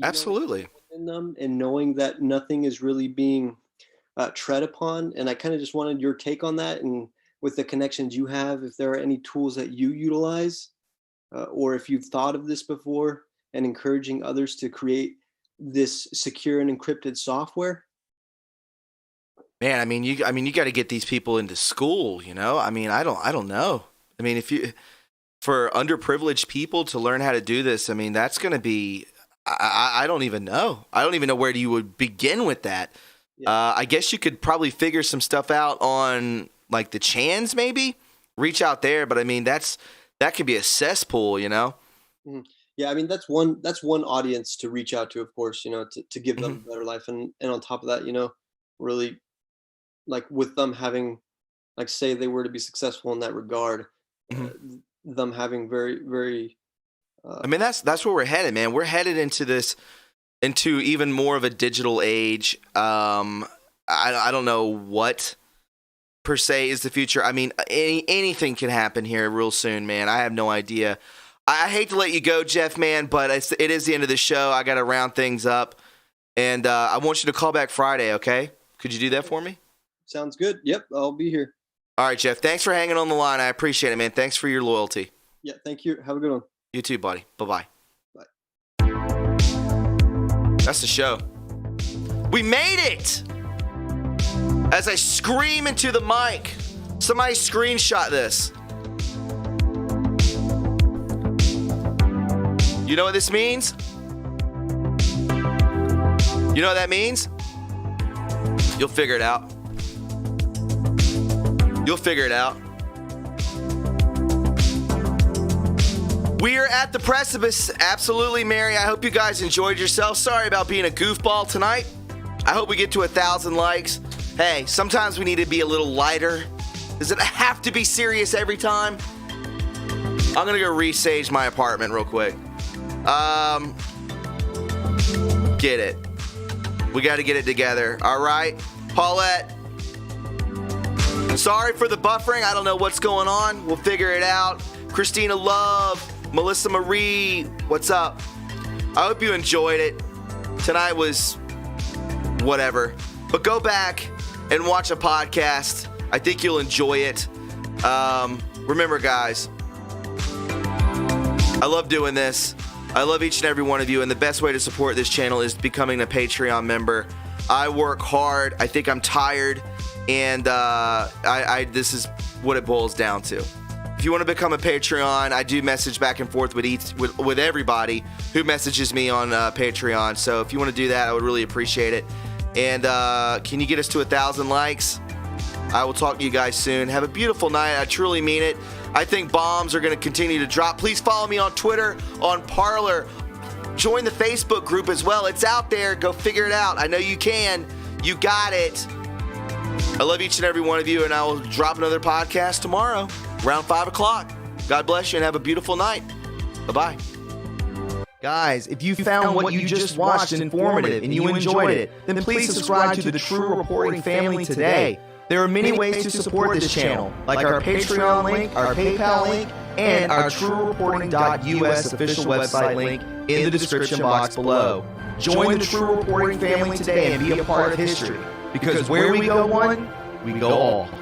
absolutely in them, and knowing that nothing is really being tread upon. And I kind of just wanted your take on that, and with the connections you have, if there are any tools that you utilize, or if you've thought of this before, and encouraging others to create this secure and encrypted software. Man, I mean, you got to get these people into school, you know? I mean, I don't know. I mean, for underprivileged people to learn how to do this, I mean, that's going to be, I don't even know. I don't even know where you would begin with that. Yeah. I guess you could probably figure some stuff out on like the Chans, maybe reach out there. But I mean, that could be a cesspool, you know? Mm-hmm. Yeah. I mean, that's one audience to reach out to, of course, you know, to give them a better life. And on top of that, you know, really like with them having, like, say they were to be successful in that regard, them having very, very, I mean, that's where we're headed, man. We're headed into even more of a digital age. I don't know what per se is the future. I mean, anything can happen here real soon, man. I have no idea. I hate to let you go, Jeff, man, but it is the end of the show. I got to round things up, and I want you to call back Friday, okay? Could you do that for me? Sounds good. Yep, I'll be here. All right, Jeff. Thanks for hanging on the line. I appreciate it, man. Thanks for your loyalty. Yeah, thank you. Have a good one. You too, buddy. Bye-bye. Bye. That's the show. We made it! As I scream into the mic, somebody screenshot this. You know what this means? You know what that means? You'll figure it out. You'll figure it out. We're at the precipice. Absolutely, Mary. I hope you guys enjoyed yourself. Sorry about being a goofball tonight. I hope we get to 1,000 likes. Hey, sometimes we need to be a little lighter. Does it have to be serious every time? I'm going to go resage my apartment real quick. Get it. We got to get it together. All right. Paulette. Sorry for the buffering. I don't know what's going on. We'll figure it out. Christina Love. Melissa Marie, what's up? I hope you enjoyed it. Tonight was whatever. But go back and watch a podcast. I think you'll enjoy it. Remember, guys, I love doing this. I love each and every one of you. And the best way to support this channel is becoming a Patreon member. I work hard. I think I'm tired. And this is what it boils down to. If you want to become a Patreon, I do message back and forth with everybody who messages me on Patreon. So if you want to do that, I would really appreciate it. And can you get us to 1,000 likes? I will talk to you guys soon. Have a beautiful night. I truly mean it. I think bombs are going to continue to drop. Please follow me on Twitter, on Parler. Join the Facebook group as well. It's out there. Go figure it out. I know you can. You got it. I love each and every one of you, and I will drop another podcast tomorrow around 5 o'clock. God bless you and have a beautiful night. Bye-bye. Guys, if you found what you just watched informative and you enjoyed it, then please subscribe to the True Reporting family today. There are many ways to support this channel, like our Patreon link, our PayPal link, and our TRUreporting.us official website link in the description box below. Join the True Reporting family today and be a part of history, because where we go one, we go all.